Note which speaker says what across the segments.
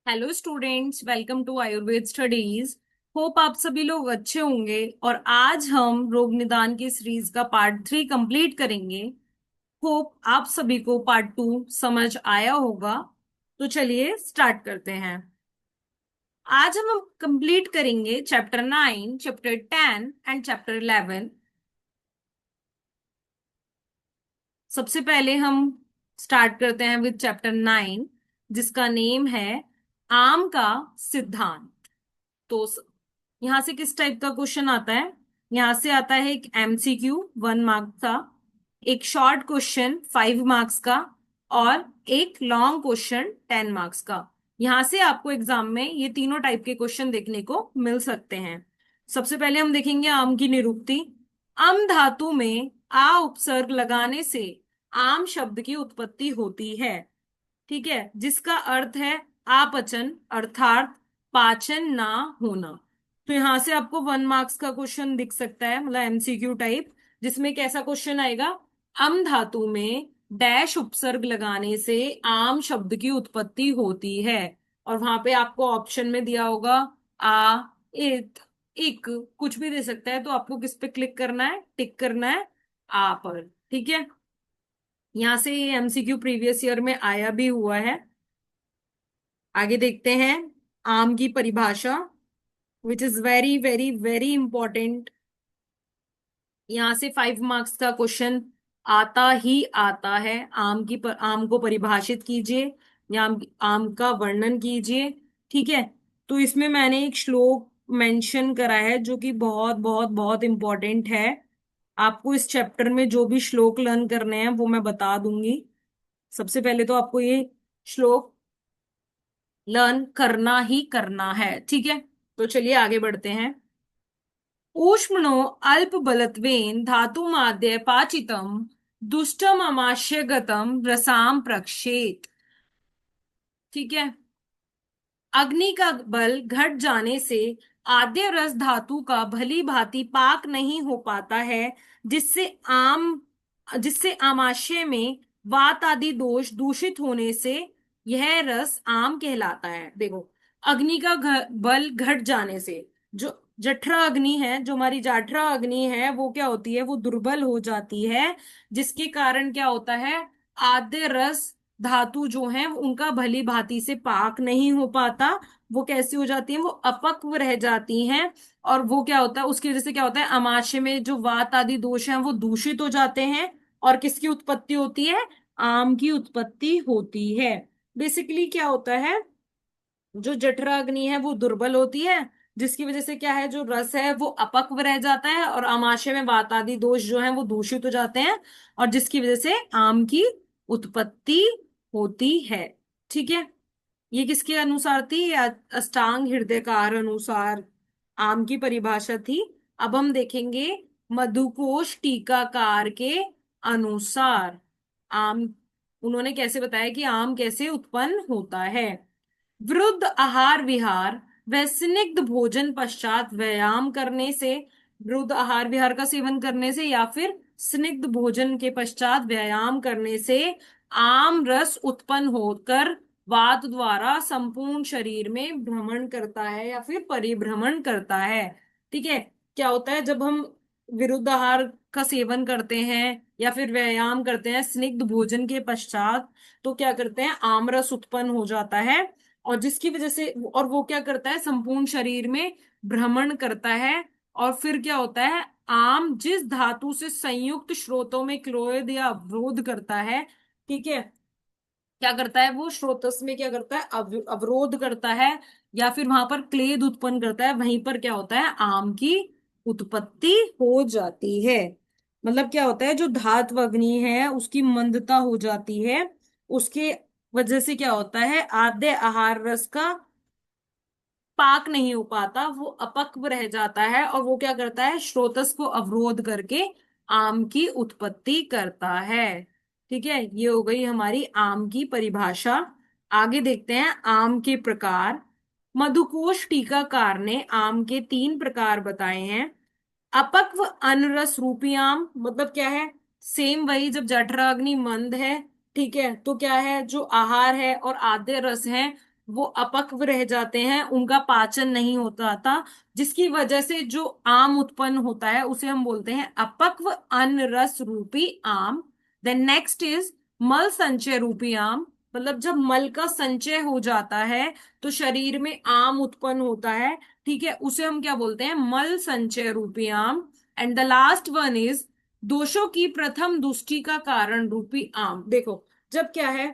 Speaker 1: Hello students, welcome to Ayurveda studies. Hope आप सभी लोग अच्छे होंगे। और आज हम रोग निदान की सीरीज का पार्ट 3 कंप्लीट करेंगे। होप आप सभी को पार्ट 2 समझ आया होगा। तो चलिए स्टार्ट करते हैं। आज हम कंप्लीट करेंगे चैप्टर 9, चैप्टर 10 एंड चैप्टर 11। सबसे पहले हम स्टार्ट करते हैं विद चैप्टर 9, जिसका नेम है आम का सिद्धांत। तो यहाँ से किस टाइप का क्वेश्चन आता है? यहाँ से आता है एक एमसीक्यू 1 मार्क्स का, एक शॉर्ट क्वेश्चन 5 मार्क्स का, और एक लॉन्ग क्वेश्चन 10 मार्क्स का। यहाँ से आपको एग्जाम में ये तीनों टाइप के क्वेश्चन देखने को मिल सकते हैं। सबसे पहले हम देखेंगे आम की निरुक्ति। अम धातु में आ उपसर्ग लगाने से आम शब्द की उत्पत्ति होती है। ठीक है, जिसका अर्थ है अपचन अर्थात पाचन ना होना। तो यहां से आपको 1 मार्क्स का क्वेश्चन दिख सकता है, मतलब एमसीक्यू टाइप, जिसमें कैसा क्वेश्चन आएगा? अम धातु में डैश उपसर्ग लगाने से आम शब्द की उत्पत्ति होती है। और वहां पे आपको ऑप्शन में दिया होगा आ, इत, इक, कुछ भी दे सकता है। तो आपको किस पे क्लिक करना है? टिक करना है आ पर। ठीक है, यहाँ से ये एमसीक्यू प्रीवियस ईयर में आया भी हुआ है। आगे देखते हैं आम की परिभाषा, which is very very very important. यहाँ से 5 मार्क्स का क्वेश्चन आता ही आता है। आम को परिभाषित कीजिए या आम का वर्णन कीजिए। ठीक है, तो इसमें मैंने एक श्लोक मेंशन करा है जो कि बहुत बहुत बहुत इंपॉर्टेंट है। आपको इस चैप्टर में जो भी श्लोक लर्न करने हैं वो मैं बता दूंगी। सबसे पहले तो आपको ये श्लोक लर्न करना ही करना है। ठीक है, तो चलिए आगे बढ़ते हैं। ऊष्मणो अल्प बलत्वेन धातुमाद्य पाचितम दुष्टम अमाश्यगतम रसाम प्रक्षेत। ठीक है, अग्नि का बल घट जाने से आद्य रस धातु का भली भांति पाक नहीं हो पाता है, जिससे जिससे आमाशय में वात आदि दोष दूषित होने से यह रस आम कहलाता है। देखो, अग्नि का बल घट जाने से, जो जठरा अग्नि है, जो हमारी जाठरा अग्नि है, वो क्या होती है? वो दुर्बल हो जाती है, जिसके कारण क्या होता है? आद्य रस धातु जो है उनका भली भांति से पाक नहीं हो पाता। वो कैसी हो जाती है? वो अपक्व रह जाती हैं। और वो क्या होता है, उसकी वजह से क्या होता है? अमाशय में जो वात आदि दोष हैं वो दूषित हो जाते हैं। और किसकी उत्पत्ति होती है? आम की उत्पत्ति होती है। बेसिकली क्या होता है, जो जठराग्नि है वो दुर्बल होती है, जिसकी वजह से क्या है, जो रस है वो अपक्व रह जाता है, और आमाशय में वात आदि दोष जो है वो दूषित हो जाते हैं, और जिसकी वजह से आम की उत्पत्ति होती है। ठीक है, ये किसके अनुसार थी? ये अष्टांग हृदयकार अनुसार आम की परिभाषा थी। अब हम देखेंगे मधुकोश टीकाकार के अनुसार आम, उन्होंने कैसे बताया कि आम कैसे उत्पन्न होता है। वृद्ध आहार विहार व स्निग्ध भोजन पश्चात व्यायाम करने से, वृद्ध आहार विहार का सेवन करने से या फिर स्निग्ध भोजन के पश्चात व्यायाम करने से आम रस उत्पन्न होकर वात द्वारा संपूर्ण शरीर में भ्रमण करता है या फिर परिभ्रमण करता है। ठीक है, क्या होता है जब हम विरुद्ध आहार का सेवन करते हैं या फिर व्यायाम करते हैं स्निग्ध भोजन के पश्चात, तो क्या करते हैं? आम रस उत्पन्न हो जाता है, और जिसकी वजह से, और वो क्या करता है? संपूर्ण शरीर में भ्रमण करता है। और फिर क्या होता है? आम जिस धातु से संयुक्त स्रोतों में क्लोएड या अवरोध करता है, ठीक है, क्या करता है? वो स्रोतस में क्या करता है? अवरोध करता है, या फिर वहां पर क्लेद उत्पन्न करता है। वहीं पर क्या होता है? आम की उत्पत्ति हो जाती है। मतलब क्या होता है, जो धात्व अग्नि है उसकी मंदता हो जाती है, उसके वजह से क्या होता है? आद्य आहार रस का पाक नहीं हो पाता, वो अपक्व रह जाता है, और वो क्या करता है? स्रोतस को अवरोध करके आम की उत्पत्ति करता है। ठीक है, ये हो गई हमारी आम की परिभाषा। आगे देखते हैं आम के प्रकार। मधुकोश टीकाकार ने आम के 3 प्रकार बताए हैं। अपक्व अनरस रूपी आम, मतलब क्या है? सेम वही, जब जठराग्नि मंद है, ठीक है, तो क्या है? जो आहार है और आद्य रस है वो अपक्व रह जाते हैं, उनका पाचन नहीं होता था, जिसकी वजह से जो आम उत्पन्न होता है उसे हम बोलते हैं अपक्व अन्न रस रूपी आम। देन नेक्स्ट इज मल संचय रूपी आम। मतलब जब मल का संचय हो जाता है तो शरीर में आम उत्पन्न होता है, ठीक है, उसे हम क्या बोलते हैं, मल संचय रूपी आम। And the last one is दोषों की प्रथम दुष्टि का कारण रूपी आम। देखो, जब क्या है,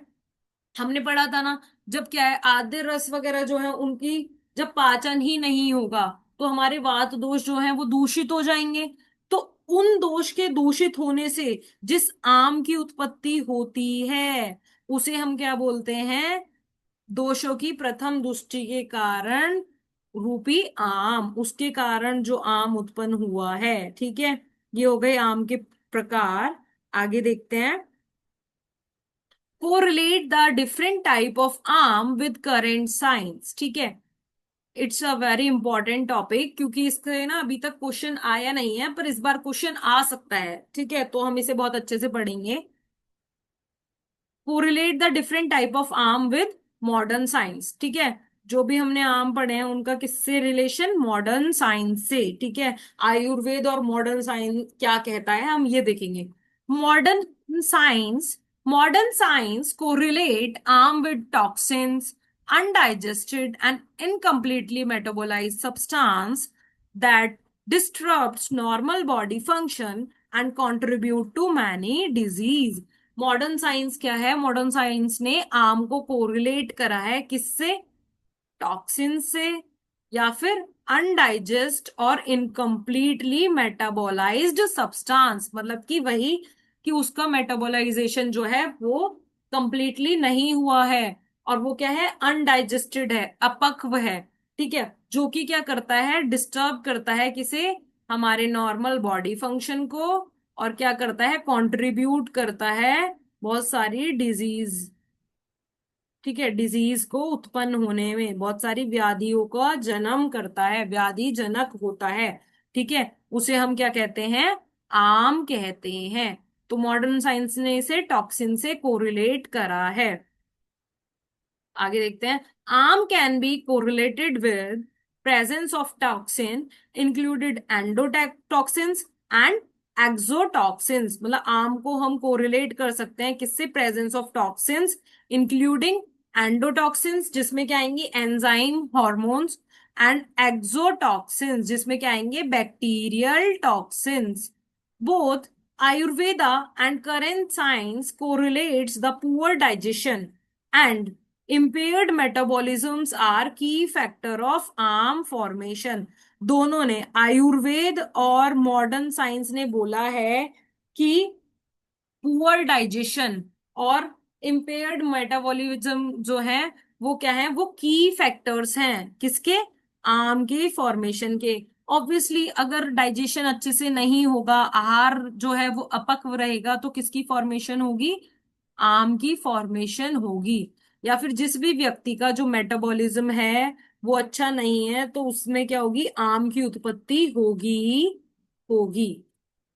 Speaker 1: हमने पढ़ा था ना, जब क्या है आद्य रस वगैरह जो है उनकी जब पाचन ही नहीं होगा तो हमारे वात दोष जो है वो दूषित हो जाएंगे। तो उन दोष के दूषित होने से जिस आम की उत्पत्ति होती है उसे हम क्या बोलते हैं, दोषों की प्रथम दृष्टि के कारण रूपी आम, उसके कारण जो आम उत्पन्न हुआ है। ठीक है, ये हो गए आम के प्रकार। आगे देखते हैं, correlate the different type of आम विद करेंट साइंस। ठीक है, it's a very important topic, क्योंकि इसके ना अभी तक क्वेश्चन आया नहीं है, पर इस बार क्वेश्चन आ सकता है। ठीक है, तो हम इसे बहुत अच्छे से पढ़ेंगे। Correlate the different type of आम विद मॉडर्न साइंस। ठीक है, जो भी हमने आम पढ़े हैं उनका किससे रिलेशन, मॉडर्न साइंस से। ठीक है, आयुर्वेद और मॉडर्न साइंस क्या कहता है हम ये देखेंगे। साइंस मॉडर्न साइंस कोरिलेट आम with toxins, undigested and incompletely metabolized substance that disrupts normal body function and contribute to many disease। Modern science क्या है, मॉडर्न साइंस ने आम को कोरिलेट करा है किससे, टॉक्सिन से, या फिर अनडाइजेस्ट और इनकम्प्लीटली मेटाबोलाइज्ड सब्सटेंस, मतलब कि वही कि उसका मेटाबोलाइजेशन जो है वो कंप्लीटली नहीं हुआ है, और वो क्या है, अनडाइजेस्टेड है, अपक्व है। ठीक है, जो कि क्या करता है, डिस्टर्ब करता है किसे, हमारे नॉर्मल बॉडी फंक्शन को, और क्या करता है, कंट्रीब्यूट करता है बहुत सारी डिजीज। ठीक है, डिजीज को उत्पन्न होने में, बहुत सारी व्याधियों का जन्म करता है, व्याधि जनक होता है। ठीक है, उसे हम क्या कहते हैं, आम कहते हैं। तो मॉडर्न साइंस ने इसे टॉक्सिन से कोरिलेट करा है। आगे देखते हैं, आम can be correlated with presence of toxin included endotoxins and exotoxins. मतलब आम को हम कोरिलेट कर सकते हैं किससे, presence of toxins including endotoxins, जिसमें क्या आएंगी एंजाइम हॉर्मोन्स, एंड एक्सोटॉक्सिन्स जिसमें क्या आएंगे bacterial toxins. Both ayurveda and current science correlates the poor digestion and impaired metabolisms are key factor of arm formation। दोनों ने, आयुर्वेद और मॉडर्न साइंस ने बोला है कि पुअर डाइजेशन और इम्पेयर्ड मेटाबॉलिज्म जो है वो क्या है, वो की फैक्टर्स हैं किसके, आम के फॉर्मेशन के। ऑब्वियसली अगर डाइजेशन अच्छे से नहीं होगा, आहार जो है वो अपक्व रहेगा, तो किसकी फॉर्मेशन होगी, आम की फॉर्मेशन होगी। या फिर जिस भी व्यक्ति का जो मेटाबॉलिज्म है वो अच्छा नहीं है तो उसमें क्या होगी, आम की उत्पत्ति होगी ही होगी।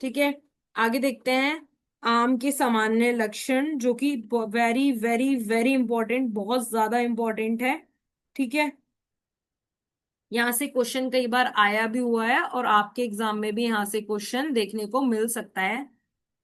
Speaker 1: ठीक है, आगे देखते हैं, आम के सामान्य लक्षण जो कि वेरी वेरी वेरी इंपॉर्टेंट, बहुत ज्यादा इंपॉर्टेंट है। ठीक है, यहाँ से क्वेश्चन कई बार आया भी हुआ है और आपके एग्जाम में भी यहाँ से क्वेश्चन देखने को मिल सकता है।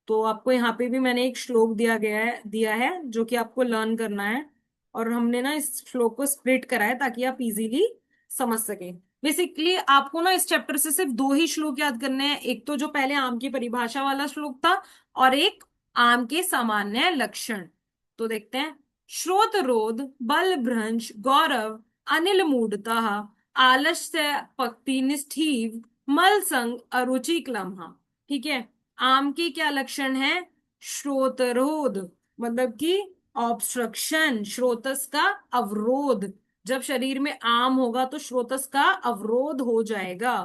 Speaker 1: तो आपको यहाँ पे भी मैंने एक श्लोक दिया है जो कि आपको लर्न करना है, और हमने ना इस श्लोक को स्प्लिट करा है ताकि आप इजीली समझ सकें। बेसिकली आपको ना इस चैप्टर से सिर्फ दो ही श्लोक याद करने हैं, एक तो जो पहले आम की परिभाषा वाला श्लोक था, और एक आम के सामान्य लक्षण। तो देखते हैं, श्रोत रोध बल भ्रंश गौरव अनिल मूढ़ता आलस्य पक्ति निष्ठीव मल संग अरुचि क्लमहा। ठीक है, आम के क्या लक्षण है, श्रोतरोध, मतलब कि ऑब्स्ट्रक्शन, श्रोतस का अवरोध, जब शरीर में आम होगा तो श्रोतस का अवरोध हो जाएगा।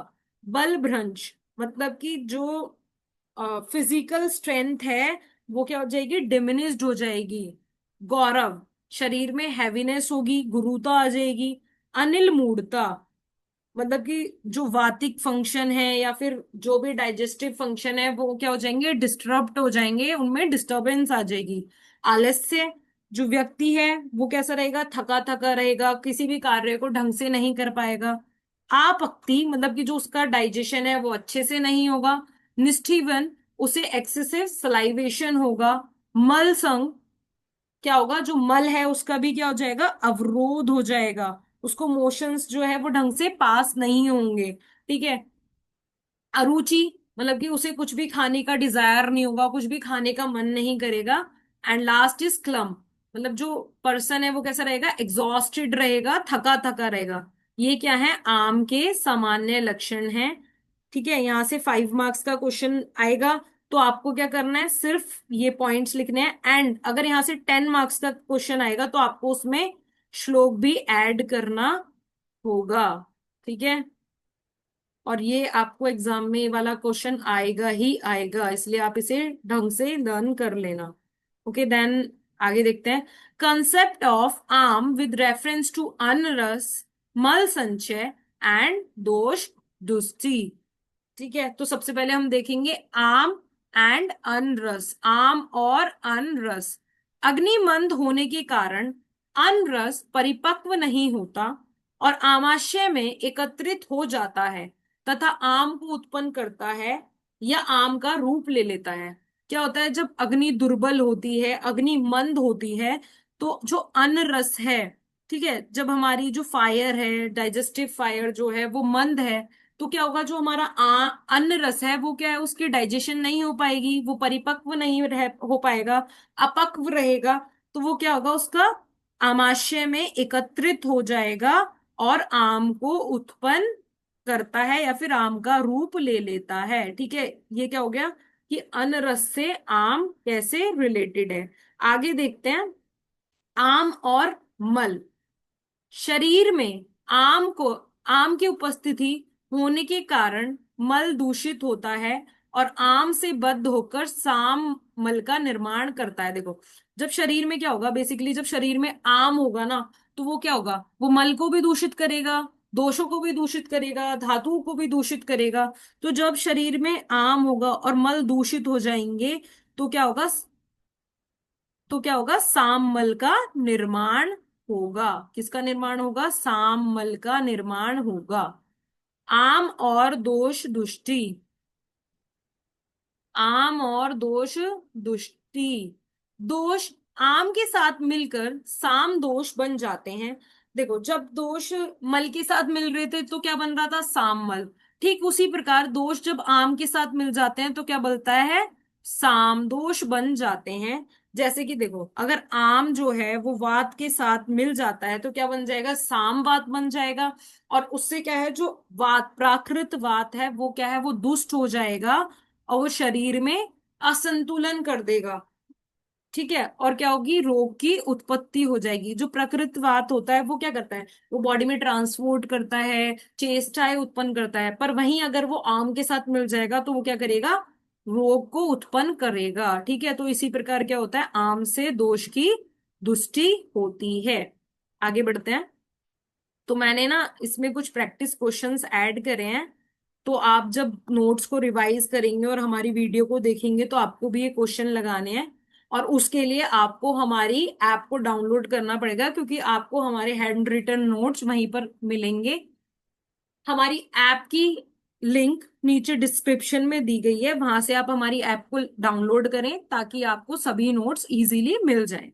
Speaker 1: बल भ्रंश, मतलब कि जो फिजिकल स्ट्रेंथ है वो क्या हो जाएगी, डिमिनिश्ड हो जाएगी। गौरव, शरीर में हैवीनेस होगी, गुरुता आ जाएगी। अनिल मूढ़ता, मतलब कि जो वातिक फंक्शन है या फिर जो भी डाइजेस्टिव फंक्शन है वो क्या हो जाएंगे, डिस्टर्ब हो जाएंगे, उनमें डिस्टरबेंस आ जाएगी। आलस्य, जो व्यक्ति है वो कैसा रहेगा, थका थका रहेगा, किसी भी कार्य को ढंग से नहीं कर पाएगा। आपक्ति मतलब कि जो उसका डाइजेशन है वो अच्छे से नहीं होगा। निष्ठीवन, उसे एक्सेसिव सलाइवेशन होगा। मल संग, क्या होगा, जो मल है उसका भी क्या हो जाएगा, अवरोध हो जाएगा, उसको मोशंस जो है वो ढंग से पास नहीं होंगे। ठीक है। अरुचि, मतलब कि उसे कुछ भी खाने का डिजायर नहीं होगा, कुछ भी खाने का मन नहीं करेगा। एंड लास्ट इज क्लम, मतलब जो पर्सन है वो कैसा रहेगा, एग्जॉस्टेड रहेगा, थका थका रहेगा। ये क्या है, आम के सामान्य लक्षण हैं। ठीक है, यहाँ से 5 मार्क्स का क्वेश्चन आएगा। तो आपको क्या करना है, सिर्फ ये पॉइंट्स लिखने हैं। एंड अगर यहाँ से 10 मार्क्स का क्वेश्चन आएगा तो आपको उसमें श्लोक भी ऐड करना होगा। ठीक है। और ये आपको एग्जाम में ये वाला क्वेश्चन आएगा ही आएगा, इसलिए आप इसे ढंग से लर्न कर लेना। ओके देन, आगे देखते हैं। कंसेप्ट ऑफ आम विद रेफरेंस टू अनरस, मल संचय एंड दोष दुष्टि। ठीक है, तो सबसे पहले हम देखेंगे आम एंड अनरस, आम और अनरस। अग्निमंद होने के कारण अनरस परिपक्व नहीं होता और आमाशय में एकत्रित हो जाता है तथा आम को उत्पन्न करता है या आम का रूप ले लेता है। क्या होता है, जब अग्नि दुर्बल होती है, अग्नि मंद होती है, तो जो अनरस है, ठीक है, जब हमारी जो फायर है, डाइजेस्टिव फायर जो है वो मंद है, तो क्या होगा, जो हमारा अन्न रस है वो क्या है, उसकी डाइजेशन नहीं हो पाएगी, वो परिपक्व नहीं हो पाएगा, अपक्व रहेगा। तो वो क्या होगा, उसका आमाशय में एकत्रित हो जाएगा और आम को उत्पन्न करता है या फिर आम का रूप ले लेता है। ठीक है, ये क्या हो गया कि अनरस से आम कैसे रिलेटेड है। आगे देखते हैं, आम और मल। शरीर में आम की उपस्थिति होने के कारण मल दूषित होता है और आम से बद्ध होकर साम मल का निर्माण करता है। देखो, जब शरीर में क्या होगा, बेसिकली जब शरीर में आम होगा ना, तो वो क्या होगा, वो मल को भी दूषित करेगा, दोषों को भी दूषित करेगा, धातुओं को भी दूषित करेगा। तो जब शरीर में आम होगा और मल दूषित हो जाएंगे, तो क्या होगा, साम मल का निर्माण होगा। किसका निर्माण होगा, साम मल का निर्माण होगा। आम और दोष दुष्टि, आम और दोष दुष्टि। दोष आम के साथ मिलकर साम दोष बन जाते हैं। देखो, जब दोष मल के साथ मिल रहे थे तो क्या बन रहा था, साम मल। ठीक उसी प्रकार दोष जब आम के साथ मिल जाते हैं तो क्या बनता है, साम दोष बन जाते हैं। जैसे कि देखो, अगर आम जो है वो वात के साथ मिल जाता है तो क्या बन जाएगा, साम वात बन जाएगा। और उससे क्या है, जो वात, प्राकृत वात है वो क्या है, वो दुष्ट हो जाएगा और वो शरीर में असंतुलन कर देगा। ठीक है, और क्या होगी, रोग की उत्पत्ति हो जाएगी। जो प्रकृतिवात होता है वो क्या करता है, वो बॉडी में ट्रांसपोर्ट करता है, चेष्टाएं उत्पन्न करता है। पर वहीं अगर वो आम के साथ मिल जाएगा तो वो क्या करेगा, रोग को उत्पन्न करेगा। ठीक है, तो इसी प्रकार क्या होता है, आम से दोष की दुष्टि होती है। आगे बढ़ते हैं। तो मैंने ना इसमें कुछ प्रैक्टिस क्वेश्चंस ऐड करे हैं। तो आप जब नोट्स को रिवाइज करेंगे और हमारी वीडियो को देखेंगे तो आपको भी ये क्वेश्चन लगाने हैं। और उसके लिए आपको हमारी ऐप को डाउनलोड करना पड़ेगा, क्योंकि आपको हमारे हैंड रिटन नोट्स वहीं पर मिलेंगे। हमारी ऐप की लिंक नीचे डिस्क्रिप्शन में दी गई है, वहां से आप हमारी ऐप को डाउनलोड करें ताकि आपको सभी नोट्स इजीली मिल जाएं।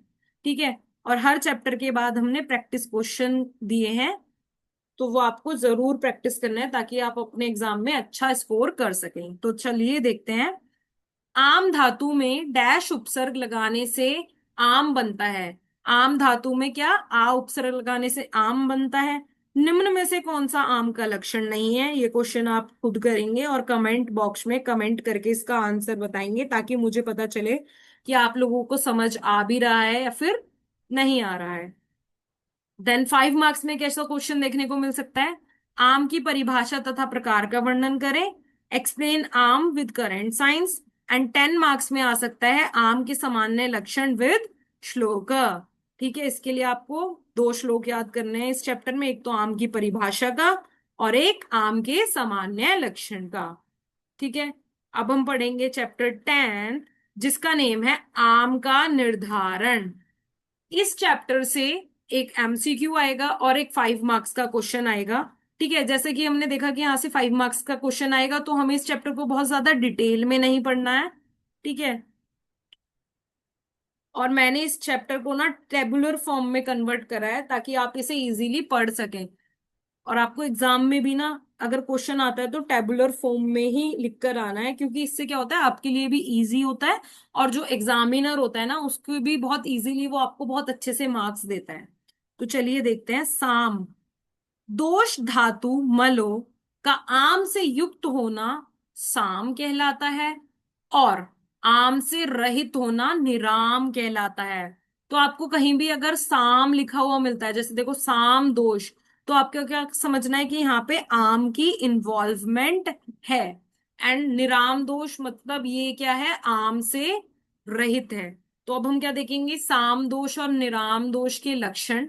Speaker 1: ठीक है, और हर चैप्टर के बाद हमने प्रैक्टिस क्वेश्चन दिए हैं, तो वो आपको जरूर प्रैक्टिस करना है ताकि आप अपने एग्जाम में अच्छा स्कोर कर सकें। तो चलिए देखते हैं। आम धातु में डैश उपसर्ग लगाने से आम बनता है। आम धातु में क्या, आ उपसर्ग लगाने से आम बनता है। निम्न में से कौन सा आम का लक्षण नहीं है, ये क्वेश्चन आप खुद करेंगे और कमेंट बॉक्स में कमेंट करके इसका आंसर बताएंगे, ताकि मुझे पता चले कि आप लोगों को समझ आ भी रहा है या फिर नहीं आ रहा है। देन 5 मार्क्स में कैसा क्वेश्चन देखने को मिल सकता है, आम की परिभाषा तथा प्रकार का वर्णन करें, एक्सप्लेन आम with current science. And 10 marks में आ सकता है आम के सामान्य लक्षण विद श्लोक। ठीक है, इसके लिए आपको 2 श्लोक याद करने हैं इस चैप्टर में, एक तो आम की परिभाषा का और एक आम के सामान्य लक्षण का। ठीक है, अब हम पढ़ेंगे चैप्टर 10, जिसका नेम है आम का निर्धारण। इस चैप्टर से एक एमसीक्यू आएगा और एक 5 मार्क्स का क्वेश्चन आएगा। ठीक है, जैसे कि हमने देखा कि यहाँ से 5 मार्क्स का क्वेश्चन आएगा, तो हमें इस चैप्टर को बहुत ज्यादा डिटेल में नहीं पढ़ना है। ठीक है, और मैंने इस चैप्टर को ना टेबुलर फॉर्म में कन्वर्ट करा है ताकि आप इसे इजीली पढ़ सकें। और आपको एग्जाम में भी ना अगर क्वेश्चन आता है तो टेबुलर फॉर्म में ही लिख कर आना है, क्योंकि इससे क्या होता है आपके लिए भी इजी होता है, और जो एग्जामिनर होता है ना उसको भी बहुत इजीली वो आपको बहुत अच्छे से मार्क्स देता है। तो चलिए देखते हैं। साम, दोष धातु मलो का आम से युक्त होना साम कहलाता है, और आम से रहित होना निराम कहलाता है। तो आपको कहीं भी अगर साम लिखा हुआ मिलता है, जैसे देखो साम दोष, तो आपको क्या समझना है कि यहाँ पे आम की इन्वॉल्वमेंट है। एंड निराम दोष मतलब ये क्या है, आम से रहित है। तो अब हम क्या देखेंगे, साम दोष और निराम दोष के लक्षण।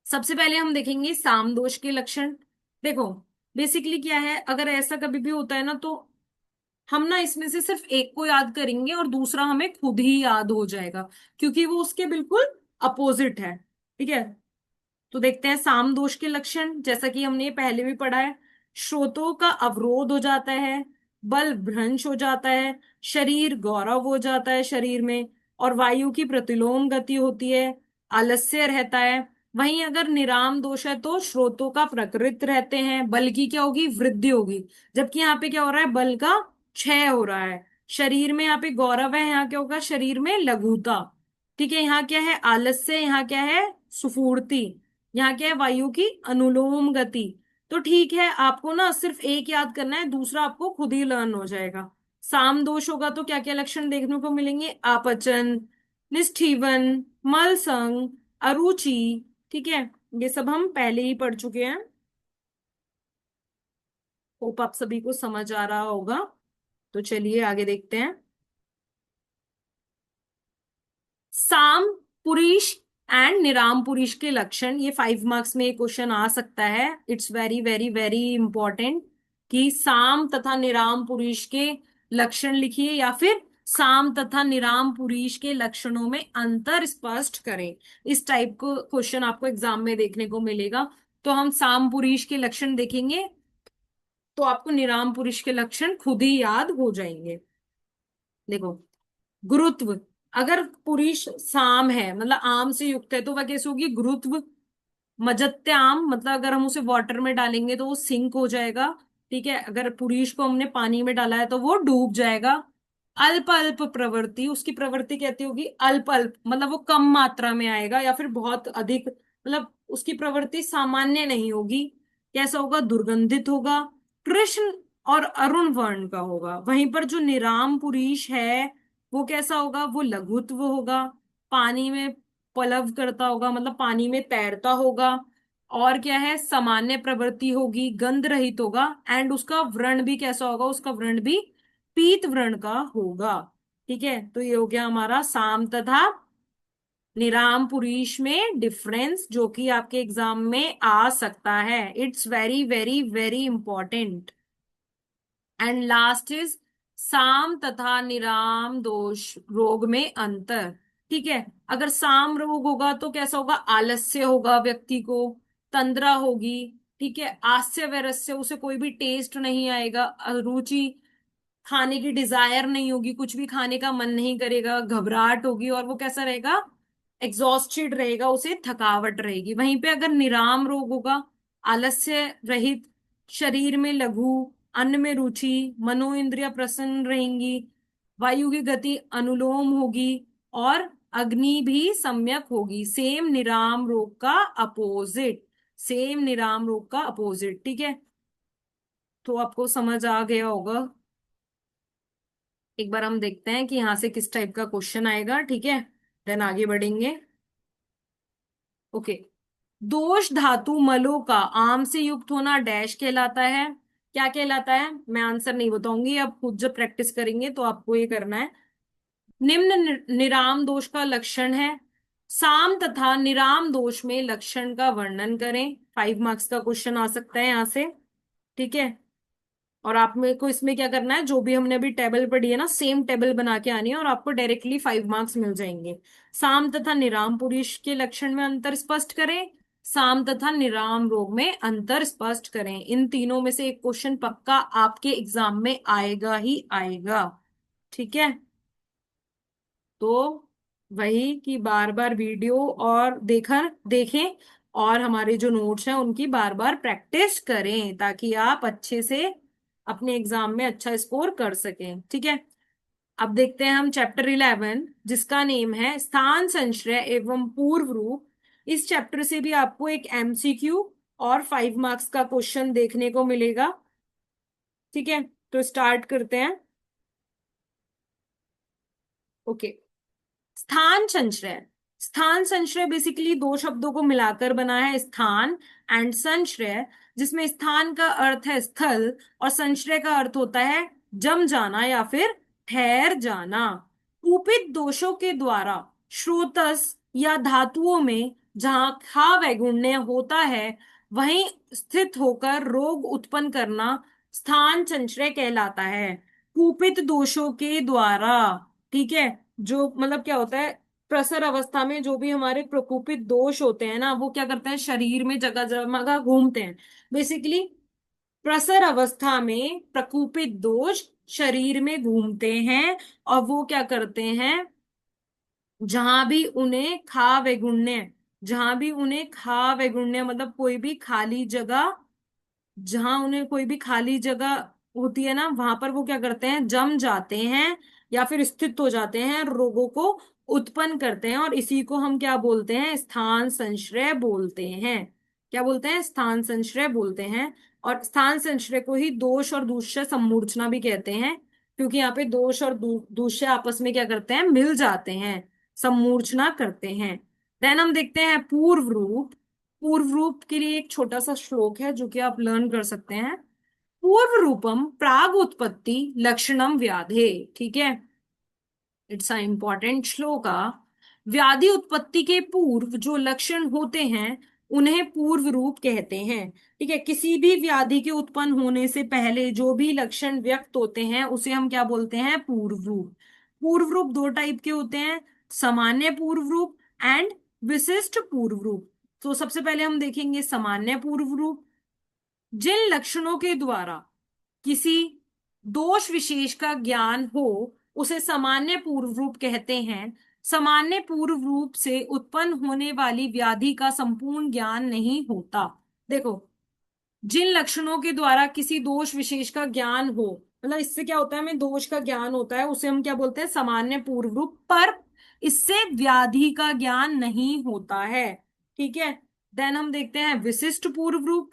Speaker 1: सबसे पहले हम देखेंगे साम दोष के लक्षण। देखो, बेसिकली क्या है, अगर ऐसा कभी भी होता है ना तो हम ना इसमें से सिर्फ एक को याद करेंगे और दूसरा हमें खुद ही याद हो जाएगा, क्योंकि वो उसके बिल्कुल अपोजिट है। ठीक है, तो देखते हैं साम दोष के लक्षण। जैसा कि हमने ये पहले भी पढ़ा है, स्रोतों का अवरोध हो जाता है, बल भ्रंश हो जाता है, शरीर गौरव हो जाता है शरीर में, और वायु की प्रतिलोम गति होती है, आलस्य रहता है। वहीं अगर निराम दोष है तो स्रोतों का प्रकृत रहते हैं, बल की क्या होगी, वृद्धि होगी। जबकि यहाँ पे क्या हो रहा है, बल का क्षय हो रहा है। शरीर में यहाँ पे गौरव है, यहाँ क्या होगा, शरीर में लघुता। ठीक है, यहाँ क्या है, आलस्य, यहाँ क्या है, सुफूर्ति, यहाँ क्या है, वायु की अनुलोम गति। तो ठीक है, आपको ना सिर्फ एक याद करना है, दूसरा आपको खुद ही लर्न हो जाएगा। साम दोष होगा तो क्या क्या लक्षण देखने को मिलेंगे, आपचन, निष्ठीवन, मलसंग, अरुचि। ठीक है, ये सब हम पहले ही पढ़ चुके हैं। होप आप सभी को समझ आ रहा होगा। तो चलिए आगे देखते हैं। साम पुरुष एंड निराम पुरुष के लक्षण, ये 5 मार्क्स में क्वेश्चन आ सकता है। It's very very very important कि साम तथा निराम पुरुष के लक्षण लिखिए, या फिर साम तथा निराम पुरुष के लक्षणों में अंतर स्पष्ट करें। इस टाइप को क्वेश्चन आपको एग्जाम में देखने को मिलेगा। तो हम साम पुरुष के लक्षण देखेंगे, तो आपको निराम पुरुष के लक्षण खुद ही याद हो जाएंगे। देखो, गुरुत्व, अगर पुरुष साम है मतलब आम से युक्त है तो वह कैसे होगी, गुरुत्व। मजत्याम मतलब अगर हम उसे वाटर में डालेंगे तो वो सिंक हो जाएगा। ठीक है, अगर पुरुष को हमने पानी में डाला है तो वो डूब जाएगा। अल्प अल्प प्रवृत्ति, उसकी प्रवृत्ति कहती होगी अल्प अल्प, मतलब वो कम मात्रा में आएगा, या फिर बहुत अधिक, मतलब उसकी प्रवृत्ति सामान्य नहीं होगी। कैसा होगा, दुर्गंधित होगा, कृष्ण और अरुण वर्ण का होगा। वहीं पर जो निराम पुरुष है वो कैसा होगा, वो लघुत्व होगा, पानी में पलव करता होगा, मतलब पानी में तैरता होगा। और क्या है, सामान्य प्रवृत्ति होगी, गंध रहित होगा, एंड उसका व्रण भी कैसा होगा, उसका व्रण भी पीत व्रण का होगा। ठीक है, तो ये हो गया हमारा साम तथा निराम पुरुष में डिफरेंस, जो कि आपके एग्जाम में आ सकता है। It's very very very important. And last is साम तथा निराम दोष रोग में अंतर। ठीक है, अगर साम रोग होगा तो कैसा होगा, आलस्य होगा व्यक्ति को, तंद्रा होगी। ठीक है, आस्य वैरस्य, उसे कोई भी टेस्ट नहीं आएगा, अरुचि, खाने की डिजायर नहीं होगी, कुछ भी खाने का मन नहीं करेगा, घबराहट होगी, और वो कैसा रहेगा, एग्जॉस्टेड रहेगा, उसे थकावट रहेगी। वहीं पे अगर निराम रोग होगा, आलस्य रहित, शरीर में लघु, अन्न में रुचि, मनो इंद्रिया प्रसन्न रहेंगी, वायु की गति अनुलोम होगी, और अग्नि भी सम्यक होगी। सेम निराम रोग का अपोजिट, सेम निराम रोग का अपोजिट। ठीक है, तो आपको समझ आ गया होगा। एक बार हम देखते हैं कि यहाँ से किस टाइप का क्वेश्चन आएगा। ठीक है, देन आगे बढ़ेंगे। ओके, दोष धातु मलो का आम से युक्त होना डैश कहलाता है। क्या कहलाता है, मैं आंसर नहीं बताऊंगी, अब खुद जब प्रैक्टिस करेंगे तो आपको ये करना है। निम्न निराम दोष का लक्षण है। साम तथा निराम दोष में लक्षण का वर्णन करें। 5 मार्क्स का क्वेश्चन आ सकता है यहाँ से। ठीक है, और आप मेरे को इसमें क्या करना है, जो भी हमने अभी टेबल पढ़ी है ना, सेम टेबल बना के आनी है और आपको डायरेक्टली 5 मार्क्स मिल जाएंगे। साम तथा निराम पुरुष के लक्षण में अंतर स्पष्ट करें, साम तथा निराम रोग में अंतर स्पष्ट करें। इन तीनों में से एक क्वेश्चन पक्का आपके एग्जाम में आएगा ही आएगा। ठीक है, तो वही कि बार बार वीडियो और देखें और हमारे जो नोट्स हैं उनकी बार बार प्रैक्टिस करें, ताकि आप अच्छे से अपने एग्जाम में अच्छा स्कोर कर सकें। ठीक है, अब देखते हैं हम चैप्टर 11, जिसका नेम है स्थान संश्रय एवं पूर्व रूप। इस चैप्टर से भी आपको एक एमसीक्यू और 5 मार्क्स का क्वेश्चन देखने को मिलेगा। ठीक है, तो स्टार्ट करते हैं। ओके, स्थान संश्रय। स्थान संश्रय बेसिकली दो शब्दों को मिलाकर बना है, स्थान एंड संश्रय, जिसमें स्थान का अर्थ है स्थल और संश्रय का अर्थ होता है जम जाना या फिर ठहर जाना। कूपित दोषों के द्वारा स्रोतस या धातुओं में जहां खा वैगुण्य होता है वहीं स्थित होकर रोग उत्पन्न करना स्थान संश्रय कहलाता है। कूपित दोषों के द्वारा, ठीक है, जो मतलब क्या होता है, प्रसर अवस्था में जो भी हमारे प्रकोपित दोष होते हैं ना, वो क्या करते हैं, शरीर में जगह जगह घूमते हैं। बेसिकली प्रसर अवस्था में प्रकोपित दोष शरीर में घूमते हैं और वो क्या करते हैं, जहां भी उन्हें खा वैगुण्य, जहां भी उन्हें खा वैगुण्य मतलब कोई भी खाली जगह, जहां उन्हें कोई भी खाली जगह होती है ना, वहां पर वो क्या करते हैं, जम जाते हैं या फिर स्थित हो जाते हैं, रोगों को उत्पन्न करते हैं, और इसी को हम क्या बोलते हैं, स्थान संश्रय बोलते हैं। क्या बोलते हैं, स्थान संश्रय बोलते हैं। और स्थान संश्रय को ही दोष और दूष्य सम्मूर्छना भी कहते हैं, क्योंकि यहाँ पे दोष और दूष्य आपस में क्या करते हैं, मिल जाते हैं, सम्मूर्छना करते हैं। देन हम देखते हैं पूर्व रूप। पूर्व रूप के लिए एक छोटा सा श्लोक है जो कि आप लर्न कर सकते हैं। पूर्व रूपम प्राग उत्पत्ति लक्षणम व्याधे। ठीक है, इट्स अ इम्पॉर्टेंट श्लोका। व्याधि उत्पत्ति के पूर्व जो लक्षण होते हैं उन्हें पूर्व रूप कहते हैं। ठीक है, किसी भी व्याधि के उत्पन्न होने से पहले जो भी लक्षण व्यक्त होते हैं उसे हम क्या बोलते हैं, पूर्व रूप। पूर्व रूप दो टाइप के होते हैं, सामान्य पूर्व रूप एंड विशिष्ट पूर्व रूप। तो सबसे पहले हम देखेंगे सामान्य पूर्व रूप। जिन लक्षणों के द्वारा किसी दोष विशेष का ज्ञान हो उसे सामान्य पूर्व रूप कहते हैं। सामान्य पूर्व रूप से उत्पन्न होने वाली व्याधि का संपूर्ण ज्ञान नहीं होता। देखो, जिन लक्षणों के द्वारा किसी दोष विशेष का ज्ञान हो, मतलब इससे क्या होता है, हमें दोष का ज्ञान होता है, उसे हम क्या बोलते हैं, सामान्य पूर्व रूप, पर इससे व्याधि का ज्ञान नहीं होता है। ठीक है, देन हम देखते हैं विशिष्ट पूर्व रूप।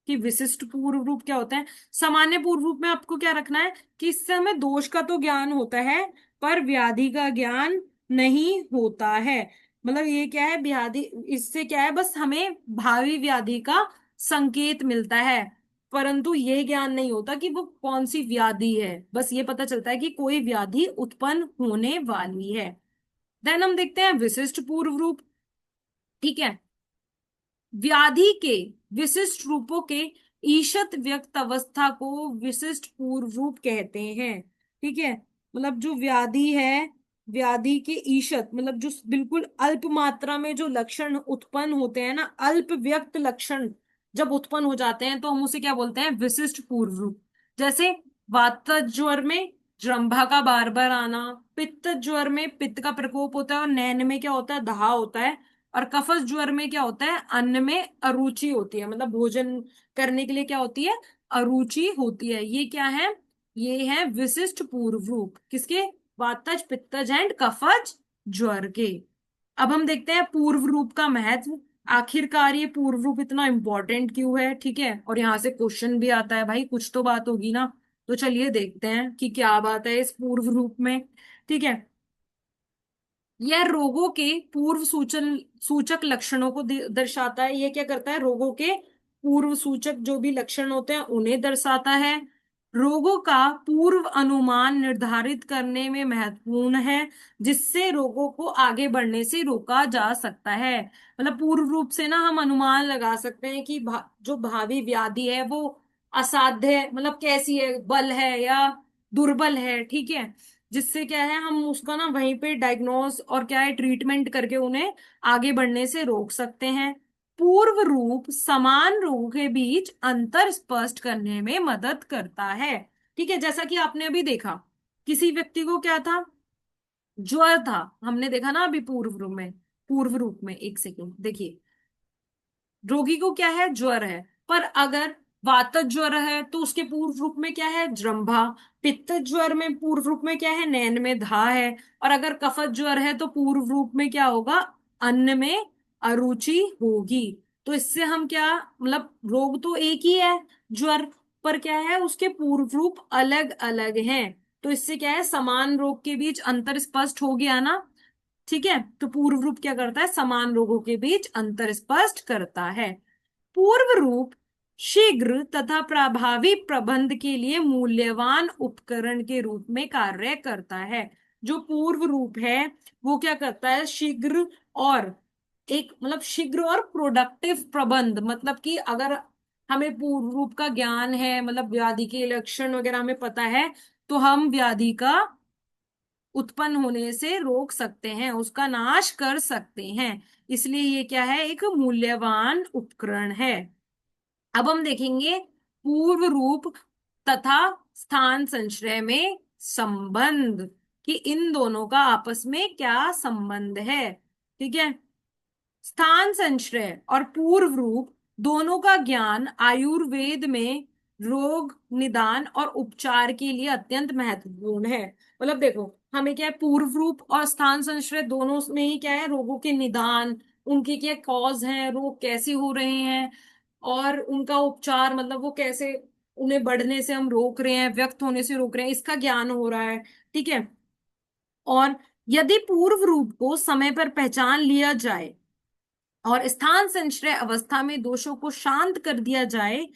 Speaker 1: कि विशिष्ट पूर्व रूप क्या होता है, सामान्य पूर्व रूप में आपको क्या रखना है कि इससे हमें दोष का तो ज्ञान होता है पर व्याधि का ज्ञान नहीं होता है। मतलब ये क्या है, व्याधि, इससे क्या है, बस हमें भावी व्याधि का संकेत मिलता है, परंतु ये ज्ञान नहीं होता कि वो कौन सी व्याधि है, बस ये पता चलता है कि कोई व्याधि उत्पन्न होने वाली है। देन हम देखते हैं विशिष्ट पूर्व रूप। ठीक है, व्याधि के विशिष्ट रूपों के ईशत व्यक्त अवस्था को विशिष्ट पूर्व रूप कहते हैं। ठीक है, मतलब जो व्याधि है, व्याधि के ईशत मतलब जो बिल्कुल अल्प मात्रा में जो लक्षण उत्पन्न होते हैं ना, अल्प व्यक्त लक्षण जब उत्पन्न हो जाते हैं तो हम उसे क्या बोलते हैं, विशिष्ट पूर्व रूप। जैसे वात ज्वर में जृंभा का बार बार आना, पित्त ज्वर में पित्त का प्रकोप होता है और नैन में क्या होता है, दाह होता है, और कफस ज्वर में क्या होता है, अन्न में अरुचि होती है, मतलब भोजन करने के लिए क्या होती है, अरुचि होती है। ये क्या है, ये है विशिष्ट पूर्व रूप, किसके, वातज पित्तज एंड कफज ज्वर के। अब हम देखते हैं पूर्व रूप का महत्व। आखिरकार ये पूर्व रूप इतना इंपॉर्टेंट क्यों है। ठीक है, और यहाँ से क्वेश्चन भी आता है, भाई कुछ तो बात होगी ना, तो चलिए देखते हैं कि क्या बात है इस पूर्व रूप में। ठीक है, यह रोगों के पूर्व सूचन सूचक लक्षणों को दर्शाता है। ये क्या करता है, रोगों के पूर्व सूचक जो भी लक्षण होते हैं उन्हें दर्शाता है। रोगों का पूर्व अनुमान निर्धारित करने में महत्वपूर्ण है, जिससे रोगों को आगे बढ़ने से रोका जा सकता है। मतलब पूर्व रूप से ना हम अनुमान लगा सकते हैं कि जो भावी व्याधि है वो असाध्य मतलब कैसी है, बल है या दुर्बल है, ठीक है। जिससे क्या है हम उसका ना वहीं पे डायग्नोस और क्या है ट्रीटमेंट करके उन्हें आगे बढ़ने से रोक सकते हैं। पूर्व रूप समान रोगों के बीच अंतर स्पष्ट करने में मदद करता है। ठीक है, जैसा कि आपने अभी देखा, किसी व्यक्ति को क्या था, ज्वर था, हमने देखा ना अभी पूर्व रूप में। पूर्व रूप में एक सेकेंड देखिए, रोगी को क्या है, ज्वर है। पर अगर वातज ज्वर है तो उसके पूर्व रूप में क्या है, जृंभा। पित्त ज्वर में पूर्व रूप में क्या है, नैन में धा है। और अगर कफत ज्वर है तो पूर्व रूप में क्या होगा, अन्न में अरुचि होगी। तो इससे हम क्या, मतलब रोग तो एक ही है, ज्वर, पर क्या है उसके पूर्व रूप अलग अलग हैं। तो इससे क्या है, समान रोग के बीच अंतर स्पष्ट हो गया ना। ठीक है, तो पूर्व रूप क्या करता है, समान रोगों के बीच अंतर स्पष्ट करता है। पूर्व रूप शीघ्र तथा प्रभावी प्रबंध के लिए मूल्यवान उपकरण के रूप में कार्य करता है। जो पूर्व रूप है वो क्या करता है, शीघ्र और एक मतलब शीघ्र और प्रोडक्टिव प्रबंध, मतलब कि अगर हमें पूर्व रूप का ज्ञान है, मतलब व्याधि के लक्षण वगैरह हमें पता है, तो हम व्याधि का उत्पन्न होने से रोक सकते हैं, उसका नाश कर सकते हैं। इसलिए ये क्या है, एक मूल्यवान उपकरण है। अब हम देखेंगे पूर्व रूप तथा स्थान संश्रय में संबंध, कि इन दोनों का आपस में क्या संबंध है। ठीक है, स्थान संश्रय और पूर्व रूप दोनों का ज्ञान आयुर्वेद में रोग निदान और उपचार के लिए अत्यंत महत्वपूर्ण है। मतलब देखो, हमें क्या है, पूर्व रूप और स्थान संश्रय दोनों में ही क्या है, रोगों के निदान, उनके क्या कॉज हैं, रोग कैसे हो रहे हैं, और उनका उपचार, मतलब वो कैसे उन्हें बढ़ने से हम रोक रहे हैं, व्यक्त होने से रोक रहे हैं, इसका ज्ञान हो रहा है। ठीक है, और यदि पूर्व रूप को समय पर पहचान लिया जाए और स्थान संश्रय अवस्था में दोषों को शांत कर दिया जाए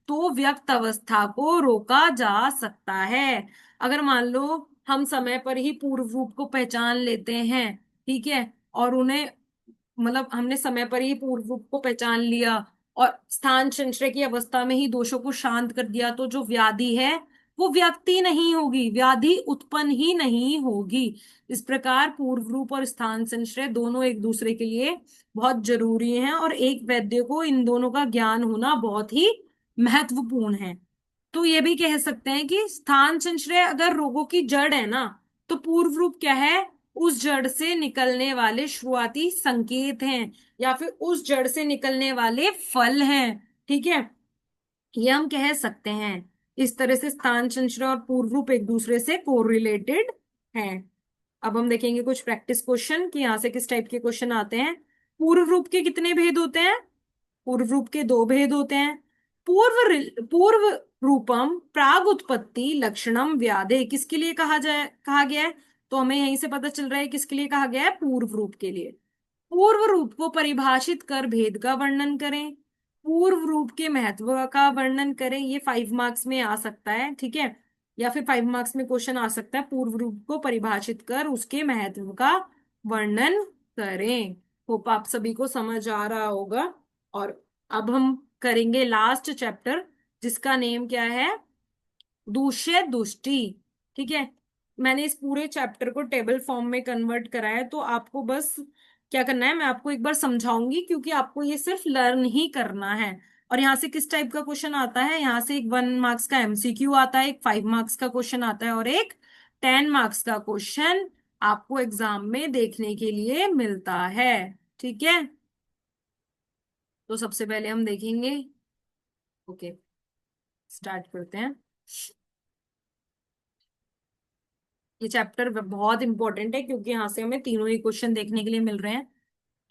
Speaker 1: तो व्यक्त अवस्था को रोका जा सकता है। अगर मान लो हम समय पर ही पूर्व रूप को पहचान लेते हैं, ठीक है, और उन्हें मतलब हमने समय पर ही पूर्व रूप को पहचान लिया और स्थान संशय की अवस्था में ही दोषों को शांत कर दिया, तो जो व्याधि है वो व्यक्ति नहीं होगी, व्याधि उत्पन्न ही नहीं होगी। इस प्रकार पूर्व रूप और स्थान संश्रय दोनों एक दूसरे के लिए बहुत जरूरी हैं, और एक वैद्य को इन दोनों का ज्ञान होना बहुत ही महत्वपूर्ण है। तो ये भी कह सकते हैं कि स्थान संश्रय अगर रोगों की जड़ है ना, तो पूर्व रूप क्या है, उस जड़ से निकलने वाले शुरुआती संकेत हैं, या फिर उस जड़ से निकलने वाले फल हैं। ठीक है, ये हम कह सकते हैं। इस तरह से स्थान संश्रय और पूर्व रूप एक दूसरे से कोरिलेटेड हैं। अब हम देखेंगे कुछ प्रैक्टिस क्वेश्चन कि यहाँ से किस टाइप के क्वेश्चन आते हैं। पूर्व रूप के कितने भेद होते हैं, पूर्व रूप के दो भेद होते हैं। पूर्व रूपम प्राग उत्पत्ति लक्षणम व्याधे किसके लिए कहा गया है, तो हमें यहीं से पता चल रहा है किसके लिए कहा गया है, पूर्व रूप के लिए। पूर्व रूप को परिभाषित कर भेद का वर्णन करें, पूर्व रूप के महत्व का वर्णन करें। ये 5 मार्क्स में आ सकता है, ठीक है, या फिर 5 मार्क्स में क्वेश्चन आ सकता है, पूर्व रूप को परिभाषित कर उसके महत्व का वर्णन करें। होप आप सभी को समझ आ रहा होगा। और अब हम करेंगे लास्ट चैप्टर, जिसका नेम क्या है, दूष्य दुष्टि। ठीक है, मैंने इस पूरे चैप्टर को टेबल फॉर्म में कन्वर्ट करा है, तो आपको बस क्या करना है, मैं आपको एक बार समझाऊंगी, क्योंकि आपको ये सिर्फ लर्न ही करना है। और यहाँ से किस टाइप का क्वेश्चन आता है, यहाँ से एक 1 मार्क्स का एमसीक्यू आता है, एक 5 मार्क्स का क्वेश्चन आता है, और एक 10 मार्क्स का क्वेश्चन आपको एग्जाम में देखने के लिए मिलता है। ठीक है, तो सबसे पहले हम देखेंगे, ओके, स्टार्ट करते हैं। ये चैप्टर बहुत इंपॉर्टेंट है, क्योंकि यहाँ से हमें तीनों ही क्वेश्चन देखने के लिए मिल रहे हैं।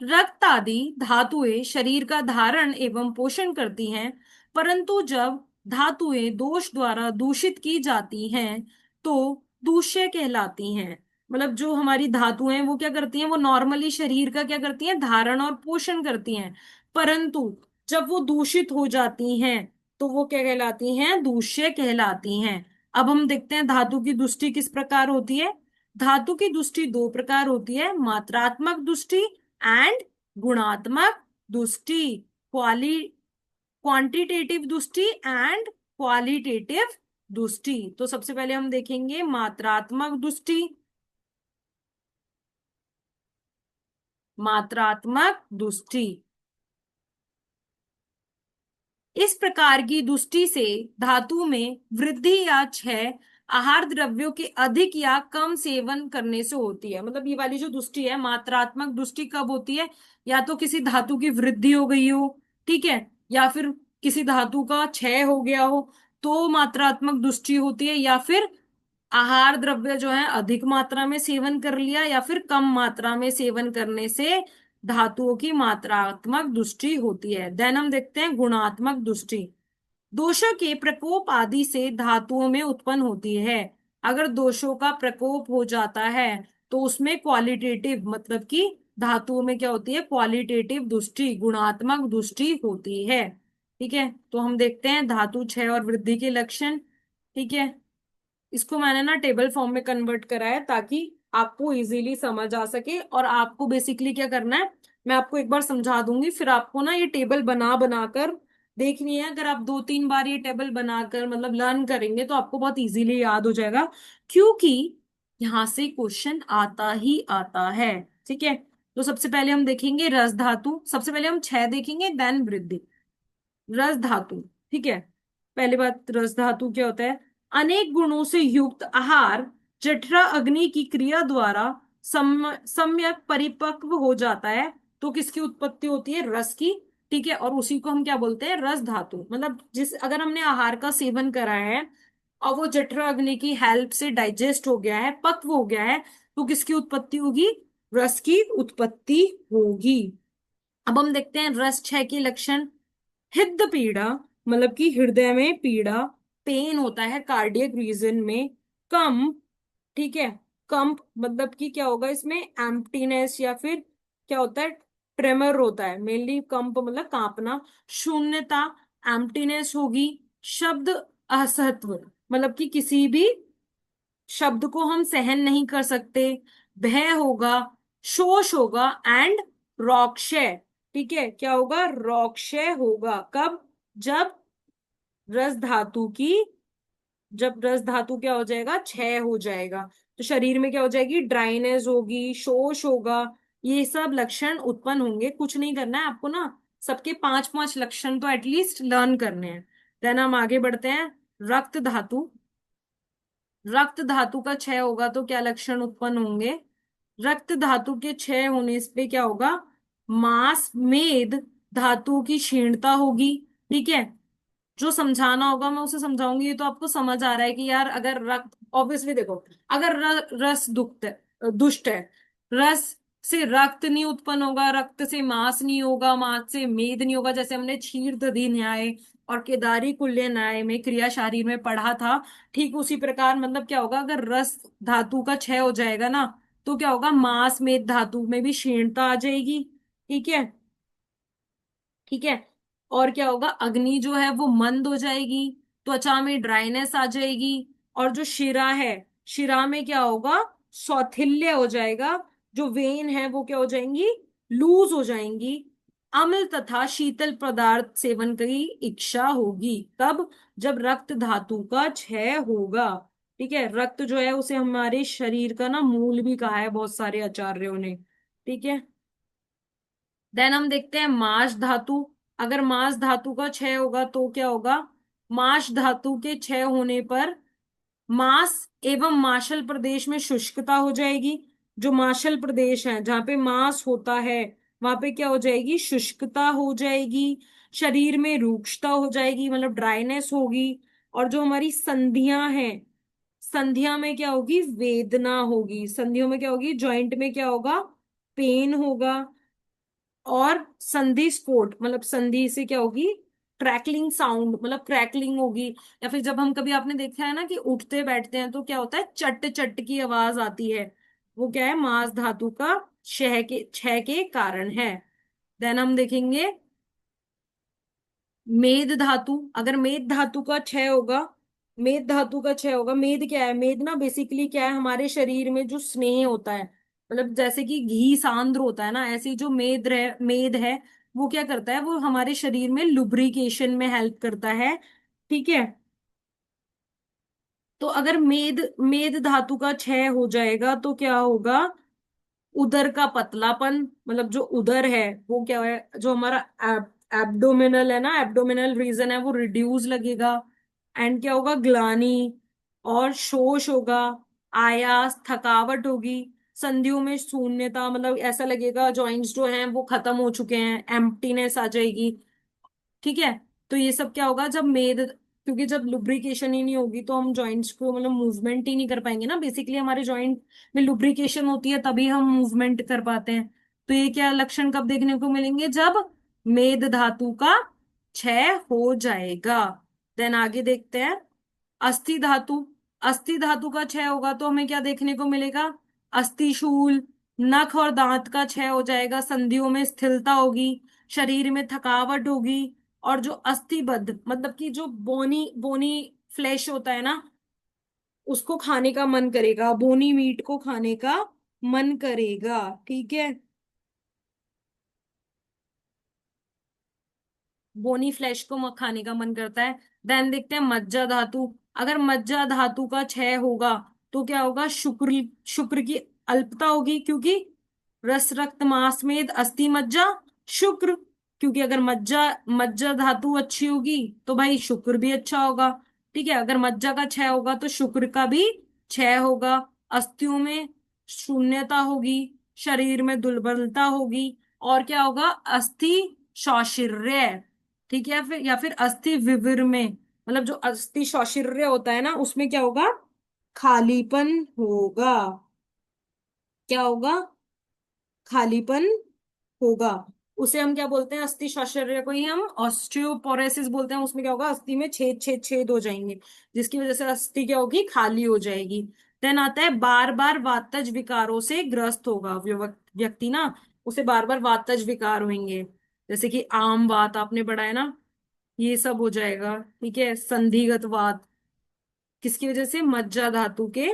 Speaker 1: रक्त आदि धातुएं शरीर का धारण एवं पोषण करती हैं, परंतु जब धातुएं दोष द्वारा दूषित की जाती हैं तो दूष्य कहलाती हैं। मतलब जो हमारी धातुएं वो क्या करती हैं, वो नॉर्मली शरीर का क्या करती हैं, धारण और पोषण करती हैं, परंतु जब वो दूषित हो जाती हैं तो वो क्या कहलाती हैं, दूष्य कहलाती हैं। अब हम देखते हैं धातु की दृष्टि किस प्रकार होती है। धातु की दृष्टि दो प्रकार होती है, मात्रात्मक दृष्टि एंड गुणात्मक दृष्टि, क्वाली क्वांटिटेटिव दृष्टि एंड क्वालिटेटिव दुष्टि। तो सबसे पहले हम देखेंगे मात्रात्मक दुष्टि। मात्रात्मक दुष्टि, इस प्रकार की दुष्टि से धातु में वृद्धि या क्षय आहार द्रव्यों के अधिक या कम सेवन करने से होती है। मतलब ये वाली जो दुष्टि है, मात्रात्मक दुष्टि कब होती है? या तो किसी धातु की वृद्धि हो गई हो, ठीक है, या फिर किसी धातु का क्षय हो गया हो, तो मात्रात्मक दुष्टि होती है। या फिर आहार द्रव्य जो है अधिक मात्रा में सेवन कर लिया, या फिर कम मात्रा में सेवन करने से धातुओं की मात्रात्मक दृष्टि होती है। देन हम देखते हैं गुणात्मक दृष्टि। दोषों के प्रकोप आदि से धातुओं में उत्पन्न होती है। अगर दोषों का प्रकोप हो जाता है तो उसमें क्वालिटेटिव, मतलब कि धातुओं में क्या होती है? क्वालिटेटिव दृष्टि, गुणात्मक दृष्टि होती है। ठीक है, तो हम देखते हैं धातु क्षय और वृद्धि के लक्षण। ठीक है, इसको मैंने ना टेबल फॉर्म में कन्वर्ट करा है ताकि आपको इजीली समझ आ सके। और आपको बेसिकली क्या करना है, मैं आपको एक बार समझा दूंगी, फिर आपको ना ये टेबल बना बनाकर देखनी है। अगर आप 2-3 बार ये टेबल बनाकर मतलब लर्न करेंगे तो आपको बहुत इजीली याद हो जाएगा, क्योंकि यहाँ से क्वेश्चन आता ही आता है। ठीक है, तो सबसे पहले हम देखेंगे रस धातु। सबसे पहले हम क्षय देखेंगे, देन वृद्धि। रस धातु, ठीक है, पहली बात, रस धातु क्या होता है? अनेक गुणों से युक्त आहार जठरा अग्नि की क्रिया द्वारा सम्यक परिपक्व हो जाता है, तो किसकी उत्पत्ति होती है? रस की। ठीक है, और उसी को हम क्या बोलते हैं? रस धातु। मतलब जिस, अगर हमने आहार का सेवन करा है और वो जठरा अग्नि की हेल्प से डाइजेस्ट हो गया है, पक्व हो गया है, तो किसकी उत्पत्ति होगी? रस की उत्पत्ति होगी। अब हम देखते हैं रस क्षय के लक्षण। हृदय पीड़ा, मतलब कि हृदय में पीड़ा, पेन होता है कार्डियक रीजन में। कंप, ठीक है, कंप मतलब कि क्या होगा इसमें? एम्प्टीनेस, या फिर क्या होता है? ट्रेमर होता है मेनली। कंप मतलब कांपना। शून्यता, एम्प्टीनेस होगी। शब्द असहत्व, मतलब कि किसी भी शब्द को हम सहन नहीं कर सकते। भय होगा, शोष होगा, एंड रोक्षय। ठीक है, क्या होगा? रोक्षय होगा। कब? जब रस धातु की, जब रस धातु क्या हो जाएगा? क्षय हो जाएगा। तो शरीर में क्या हो जाएगी? ड्राइनेस होगी, शोष होगा, ये सब लक्षण उत्पन्न होंगे। कुछ नहीं करना है आपको ना, सबके 5-5 लक्षण तो एटलीस्ट लर्न करने हैं। देन हम आगे बढ़ते हैं। रक्त धातु। रक्त धातु का क्षय होगा तो क्या लक्षण उत्पन्न होंगे? रक्त धातु के क्षय होने पे क्या होगा? मांस मेद धातु की क्षीणता होगी। ठीक है, जो समझाना होगा मैं उसे समझाऊंगी। ये तो आपको समझ आ रहा है कि यार अगर रक्त, ऑब्वियसली देखो, अगर रस दुष्ट है, रस से रक्त नहीं उत्पन्न होगा, रक्त से मांस नहीं होगा, मांस से मेद नहीं होगा, जैसे हमने क्षीर दधी न्याय और केदारी कुल्य न्याय में क्रिया शारीर में पढ़ा था। ठीक उसी प्रकार मतलब क्या होगा, अगर रस धातु का क्षय हो जाएगा ना, तो क्या होगा? मांस मेद धातु में भी क्षीणता आ जाएगी। ठीक है, ठीक है, और क्या होगा? अग्नि जो है वो मंद हो जाएगी, त्वचा में ड्राइनेस आ जाएगी, और जो शिरा है, शिरा में क्या होगा? सौथिल्य हो जाएगा। जो वेन है वो क्या हो जाएंगी? लूज हो जाएंगी। अम्ल तथा शीतल पदार्थ सेवन की इच्छा होगी। कब? जब रक्त धातु का क्षय होगा। ठीक है, रक्त जो है उसे हमारे शरीर का ना मूल भी कहा है बहुत सारे आचार्यों ने। ठीक है, देन हम देखते हैं माश धातु। अगर माश धातु का क्षय होगा तो क्या होगा? माश धातु के क्षय होने पर मास एवं माशल प्रदेश में शुष्कता हो जाएगी। जो माशल प्रदेश है जहां पे मांस होता है, वहां पे क्या हो जाएगी? शुष्कता हो जाएगी। शरीर में रूक्षता हो जाएगी, मतलब ड्राइनेस होगी। और जो हमारी संधियां हैं, संधिया में क्या होगी? वेदना होगी। संधियों में क्या होगी? जॉइंट में क्या होगा? पेन होगा। और संधि स्फोट, मतलब संधि से क्या होगी? क्रैकलिंग साउंड, मतलब क्रैकलिंग होगी। या फिर जब हम कभी, आपने देखा है ना कि उठते बैठते हैं तो क्या होता है? चट चट की आवाज आती है, वो क्या है? मांस धातु का क्षय के कारण है। देन हम देखेंगे मेद धातु। अगर मेद धातु का क्षय होगा, मेद धातु का क्षय होगा। मेद क्या है? मेद ना बेसिकली क्या है? हमारे शरीर में जो स्नेह होता है, मतलब जैसे कि घी सांद्र होता है ना, ऐसे ही जो मेद है वो क्या करता है? वो हमारे शरीर में लुब्रिकेशन में हेल्प करता है। ठीक है, तो अगर मेद मेद धातु का क्षय हो जाएगा तो क्या होगा? उदर का पतलापन, मतलब जो उदर है वो क्या है, जो हमारा एब्डोमिनल है ना, एब्डोमिनल रीजन है, वो रिड्यूस लगेगा। एंड क्या होगा? ग्लानी और शोष होगा, आयास, थकावट होगी, संधियों में शून्यता, मतलब ऐसा लगेगा जॉइंट्स जो हैं वो खत्म हो चुके हैं, एम्प्टीनेस आ जाएगी। ठीक है। तो ये सब क्या होगा जब मेद, क्योंकि जब लुब्रिकेशन ही नहीं होगी तो हम जॉइंट्स को मतलब मूवमेंट ही नहीं कर पाएंगे ना। बेसिकली हमारे जॉइंट में लुब्रिकेशन होती है तभी हम मूवमेंट कर पाते हैं। तो ये क्या लक्षण कब देखने को मिलेंगे? जब मेद धातु का क्षय हो जाएगा। देन आगे देखते हैं अस्थि धातु। अस्थि धातु का क्षय होगा तो हमें क्या देखने को मिलेगा? अस्थिशूल, नख और दांत का क्षय हो जाएगा, संधियों में स्थिरता होगी, शरीर में थकावट होगी, और जो अस्थिबद्ध मतलब कि जो बोनी बोनी फ्लैश होता है ना, उसको खाने का मन करेगा, बोनी मीट को खाने का मन करेगा। ठीक है। बोनी फ्लैश को खाने का मन करता है। देन देखते हैं मज्जा धातु। अगर मज्जा धातु का क्षय होगा तो क्या होगा? शुक्र, शुक्र की अल्पता होगी, क्योंकि रस रक्त मांस मेद अस्थि मज्जा शुक्र। क्योंकि अगर मज्जा मज्जा धातु अच्छी होगी तो भाई शुक्र भी अच्छा होगा। ठीक है। अगर मज्जा का क्षय होगा तो शुक्र का भी क्षय होगा। अस्थियों में शून्यता होगी, शरीर में दुर्बलता होगी, और क्या होगा? अस्थि शौशिर्य। ठीक है। या फिर अस्थि विवर में, मतलब जो अस्थि शौशिर्य होता है ना, उसमें क्या होगा? खालीपन होगा। क्या होगा? खालीपन होगा। उसे हम क्या बोलते हैं? अस्थि शौशल्य को ही हम ऑस्टियोपोरोसिस बोलते हैं। उसमें क्या होगा? अस्थि में छेद छेद छेद हो जाएंगे, जिसकी वजह से अस्थि क्या होगी? खाली हो जाएगी। देन आता है बार बार वातज विकारों से ग्रस्त होगा व्यक्ति ना, उसे बार बार वातज विकार होंगे, जैसे कि आम वात आपने पढ़ा है ना, ये सब हो जाएगा। ठीक है। संधिगत वात, किसकी वजह से? मज्जा धातु के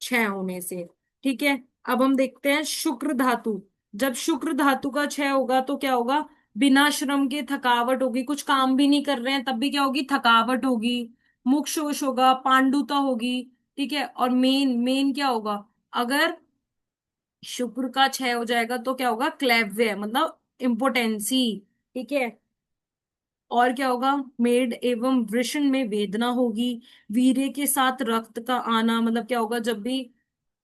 Speaker 1: क्षय होने से। ठीक है। अब हम देखते हैं शुक्र धातु। जब शुक्र धातु का क्षय होगा तो क्या होगा? बिना श्रम के थकावट होगी, कुछ काम भी नहीं कर रहे हैं तब भी क्या होगी? थकावट होगी, मुख शोष होगा, पांडुता होगी। ठीक है। और मेन मेन क्या होगा? अगर शुक्र का क्षय हो जाएगा तो क्या होगा? क्लैव्य, मतलब इम्पोटेंसी। ठीक है। और क्या होगा? मेड एवं वृषण में वेदना होगी, वीर्य के साथ रक्त का आना, मतलब क्या होगा? जब भी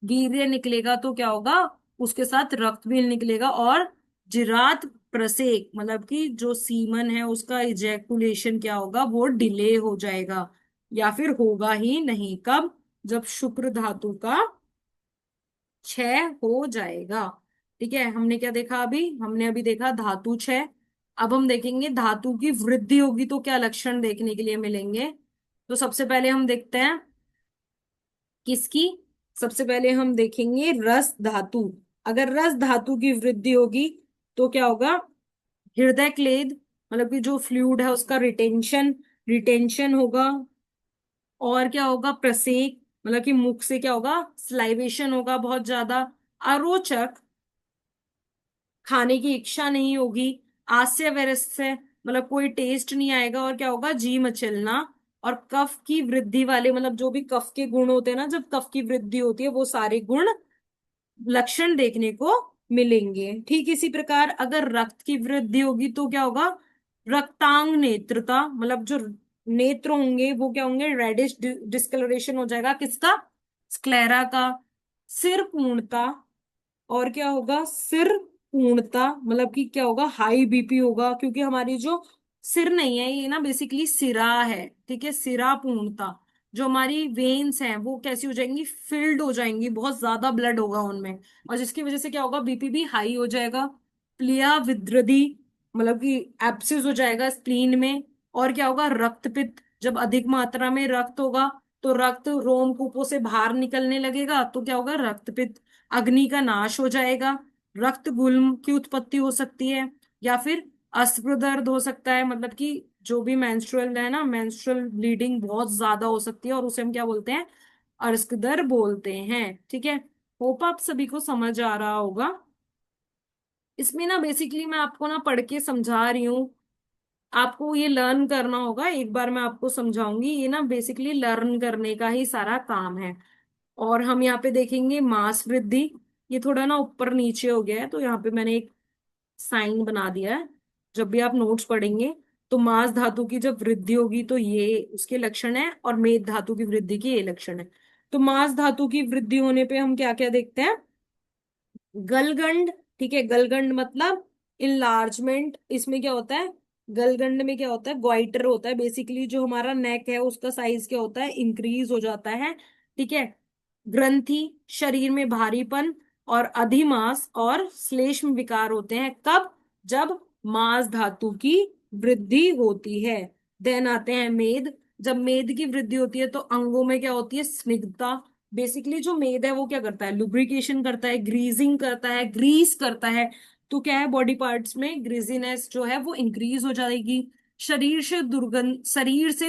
Speaker 1: वीर्य निकलेगा तो क्या होगा? उसके साथ रक्त भी निकलेगा, और जिरात प्रसेक, मतलब कि जो सीमन है उसका इजैकुलेशन क्या होगा? वो डिले हो जाएगा, या फिर होगा ही नहीं। कब? जब शुक्र धातु का क्षय हो जाएगा। ठीक है। हमने क्या देखा अभी? हमने अभी देखा धातु क्षय। अब हम देखेंगे धातु की वृद्धि होगी तो क्या लक्षण देखने के लिए मिलेंगे। तो सबसे पहले हम देखते हैं किसकी। सबसे पहले हम देखेंगे रस धातु। अगर रस धातु की वृद्धि होगी तो क्या होगा? हृदय क्लेद, मतलब कि जो फ्लूइड है उसका रिटेंशन रिटेंशन होगा। और क्या होगा? प्रसेक, मतलब कि मुख से क्या होगा? स्लाइवेशन होगा बहुत ज्यादा। अरोचक, खाने की इच्छा नहीं होगी। आस्य वैरस्य, मतलब कोई टेस्ट नहीं आएगा। और क्या होगा? जी मचलना। और कफ की वृद्धि वाले, मतलब जो भी कफ के गुण होते हैं ना, जब कफ की वृद्धि होती है वो सारे गुण लक्षण देखने को मिलेंगे। ठीक इसी प्रकार अगर रक्त की वृद्धि होगी तो क्या होगा? रक्तांग नेत्रता, मतलब जो नेत्र होंगे वो क्या होंगे? रेडिश डिस्कलरेशन हो जाएगा। किसका? स्क्लेरा का। सिर पूर्णता, और क्या होगा? सिर पूर्णता, मतलब कि क्या होगा? हाई बीपी होगा, क्योंकि हमारी जो सिर नहीं है ये ना, बेसिकली सिरा है। ठीक है। सिरा पूर्णता, जो हमारी वेन्स हैं वो कैसी हो जाएंगी? फिल्ड हो जाएंगी, बहुत ज्यादा ब्लड होगा उनमें, और जिसकी वजह से क्या होगा? बीपी भी हाई हो जाएगा। प्लिया विद्रदी, मतलब कि एब्सिस हो जाएगा स्प्लीन में। और क्या होगा? रक्तपित्त, जब अधिक मात्रा में रक्त होगा तो रक्त रोमकूपों से बाहर निकलने लगेगा तो क्या होगा? रक्तपित्त। अग्नि का नाश हो जाएगा, रक्त गुल्म की उत्पत्ति हो सकती है, या फिर अस्त्र दर्द हो सकता है, मतलब कि जो भी मेंस्ट्रुअल है ना, मेंस्ट्रुअल ब्लीडिंग बहुत ज्यादा हो सकती है, और उसे हम क्या बोलते हैं? अर्शदर बोलते हैं। ठीक है। होप आप सभी को समझ आ रहा होगा। इसमें ना बेसिकली मैं आपको ना पढ़ के समझा रही हूँ, आपको ये लर्न करना होगा। एक बार मैं आपको समझाऊंगी, ये ना बेसिकली लर्न करने का ही सारा काम है। और हम यहाँ पे देखेंगे मास वृद्धि। ये थोड़ा ना ऊपर नीचे हो गया है, तो यहाँ पे मैंने एक साइन बना दिया है। जब भी आप नोट्स पढ़ेंगे तो मास धातु की जब वृद्धि होगी तो ये उसके लक्षण है, और मेद धातु की वृद्धि के ये लक्षण है। तो मास धातु की वृद्धि होने पे हम क्या क्या देखते हैं? गलगंड। ठीक है, गलगंड मतलब इनलार्जमेंट। इसमें क्या होता है? गलगंड में क्या होता है? ग्वाइटर होता है। बेसिकली जो हमारा नेक है उसका साइज क्या होता है? इंक्रीज हो जाता है। ठीक है। ग्रंथि, शरीर में भारीपन और अधिमास और श्लेष्म विकार होते हैं। कब? जब मांस धातु की वृद्धि होती है। देन आते हैं मेद। जब मेद की वृद्धि होती है तो अंगों में क्या होती है? स्निग्धता। बेसिकली जो मेद है वो क्या करता है? लुब्रिकेशन करता है, ग्रीजिंग करता है, ग्रीस करता है। तो क्या है? बॉडी पार्ट्स में ग्रीजीनेस जो है वो इंक्रीज हो जाएगी। शरीर से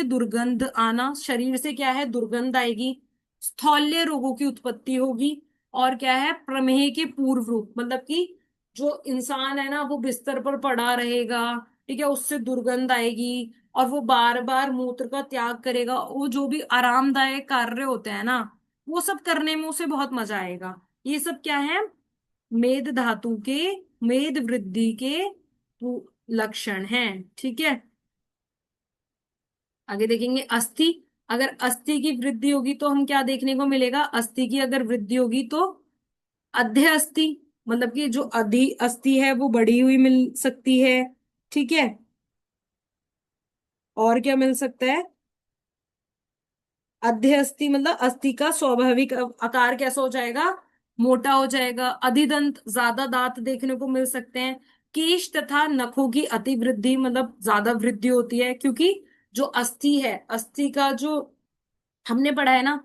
Speaker 1: दुर्गंध आना, शरीर से क्या है? दुर्गंध आएगी। स्थौल्य रोगों की उत्पत्ति होगी। और क्या है? प्रमेह के पूर्व रूप, मतलब कि जो इंसान है ना वो बिस्तर पर पड़ा रहेगा, ठीक है, उससे दुर्गंध आएगी। और वो बार बार मूत्र का त्याग करेगा। वो जो भी आरामदायक कार्य होते हैं ना, वो सब करने में उसे बहुत मजा आएगा। ये सब क्या है? मेद धातु के, मेद वृद्धि के लक्षण हैं। ठीक है। आगे देखेंगे अस्थि। अगर अस्थि की वृद्धि होगी तो हम क्या देखने को मिलेगा? अस्थि की अगर वृद्धि होगी तो अध्य अस्थि, मतलब कि जो अधि अस्थि है वो बढ़ी हुई मिल सकती है। ठीक है। और क्या मिल सकता है? अध्य अस्थि मतलब अस्थि का स्वाभाविक आकार कैसा हो जाएगा? मोटा हो जाएगा। अधिदंत, ज्यादा दांत देखने को मिल सकते हैं। केश तथा नखों की अतिवृद्धि, मतलब ज्यादा वृद्धि होती है, क्योंकि जो अस्थि है, अस्थि का जो हमने पढ़ा है ना,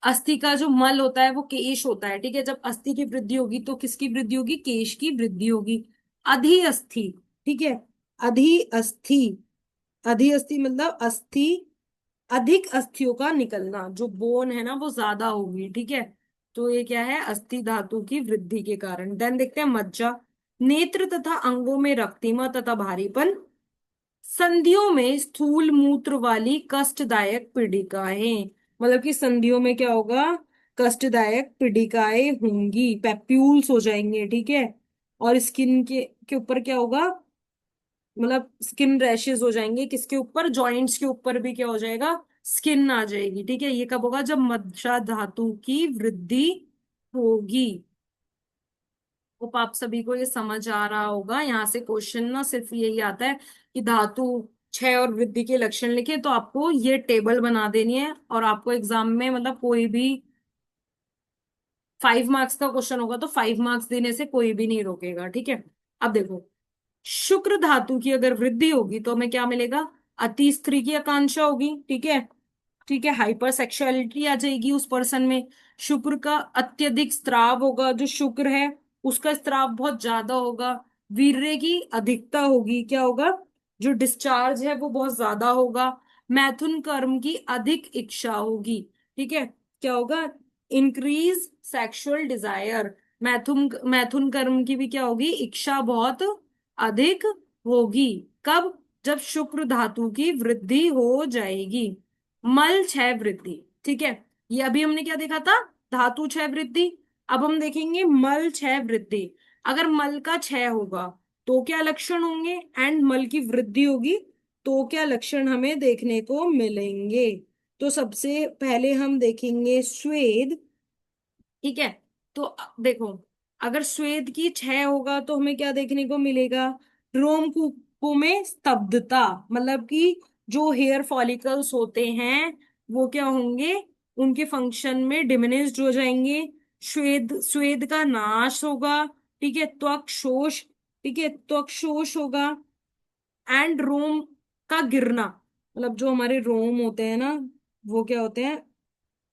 Speaker 1: अस्थि का जो मल होता है वो केश होता है। ठीक है। जब अस्थि की वृद्धि होगी तो किसकी वृद्धि होगी? केश की वृद्धि होगी। अधि अस्थि। ठीक है। अधि अस्थि, अधि अस्थि मतलब अस्थि, अधिक अस्थियों का निकलना, जो बोन है ना वो ज्यादा होगी। ठीक है। तो ये क्या है? अस्थि धातु की वृद्धि के कारण। देन देखते हैं मज्जा। नेत्र तथा अंगों में रक्तिमा तथा भारीपन। संधियों में स्थूल मूत्र वाली कष्टदायक पीड़िकाएं, मतलब कि संधियों में क्या होगा? कष्टदायक पीड़िकाएं होंगी, पैप्यूल्स हो जाएंगे। ठीक है। और स्किन के ऊपर क्या होगा? मतलब स्किन रैशेस हो जाएंगे। किसके ऊपर? जॉइंट्स के ऊपर भी क्या हो जाएगा? स्किन आ जाएगी। ठीक है। ये कब होगा? जब मज्जा धातु की वृद्धि होगी। होप आप सभी को ये समझ आ रहा होगा। यहाँ से क्वेश्चन ना सिर्फ यही आता है कि धातु क्षय और वृद्धि के लक्षण लिखे, तो आपको ये टेबल बना देनी है। और आपको एग्जाम में मतलब कोई भी 5 मार्क्स का क्वेश्चन होगा तो 5 मार्क्स देने से कोई भी नहीं रोकेगा। ठीक है। अब देखो, शुक्र धातु की अगर वृद्धि होगी तो हमें क्या मिलेगा? अति स्त्री की आकांक्षा होगी। ठीक है। ठीक है। हाइपर सेक्सुअलिटी आ जाएगी उस पर्सन में। शुक्र का अत्यधिक स्त्राव होगा। जो शुक्र है उसका स्त्राव बहुत ज्यादा होगा। वीर्य की अधिकता होगी। क्या होगा? जो डिस्चार्ज है वो बहुत ज्यादा होगा। मैथुन कर्म की अधिक इच्छा होगी। ठीक है। क्या होगा? Increase sexual desire. मैथुन मैथुन कर्म की भी क्या होगी? इच्छा बहुत अधिक होगी। कब? जब शुक्र धातु की वृद्धि हो जाएगी। मल क्षय वृद्धि। ठीक है। ये अभी हमने क्या देखा था? धातु क्षय वृद्धि। अब हम देखेंगे मल क्षय वृद्धि। अगर मल का क्षय होगा तो क्या लक्षण होंगे? एंड मल की वृद्धि होगी तो क्या लक्षण हमें देखने को मिलेंगे? तो सबसे पहले हम देखेंगे स्वेद। ठीक है। तो देखो, अगर स्वेद की क्षय होगा तो हमें क्या देखने को मिलेगा? रोमकूपों में स्तब्धता, मतलब कि जो हेयर फॉलिकल्स होते हैं वो क्या होंगे? उनके फंक्शन में डिमिनिश्ड हो जाएंगे। स्वेद स्वेद का नाश होगा। ठीक है। त्वक शोष। ठीक है, त्वक शोष होगा। एंड रोम का गिरना, मतलब जो हमारे रोम होते हैं ना वो क्या होते हैं?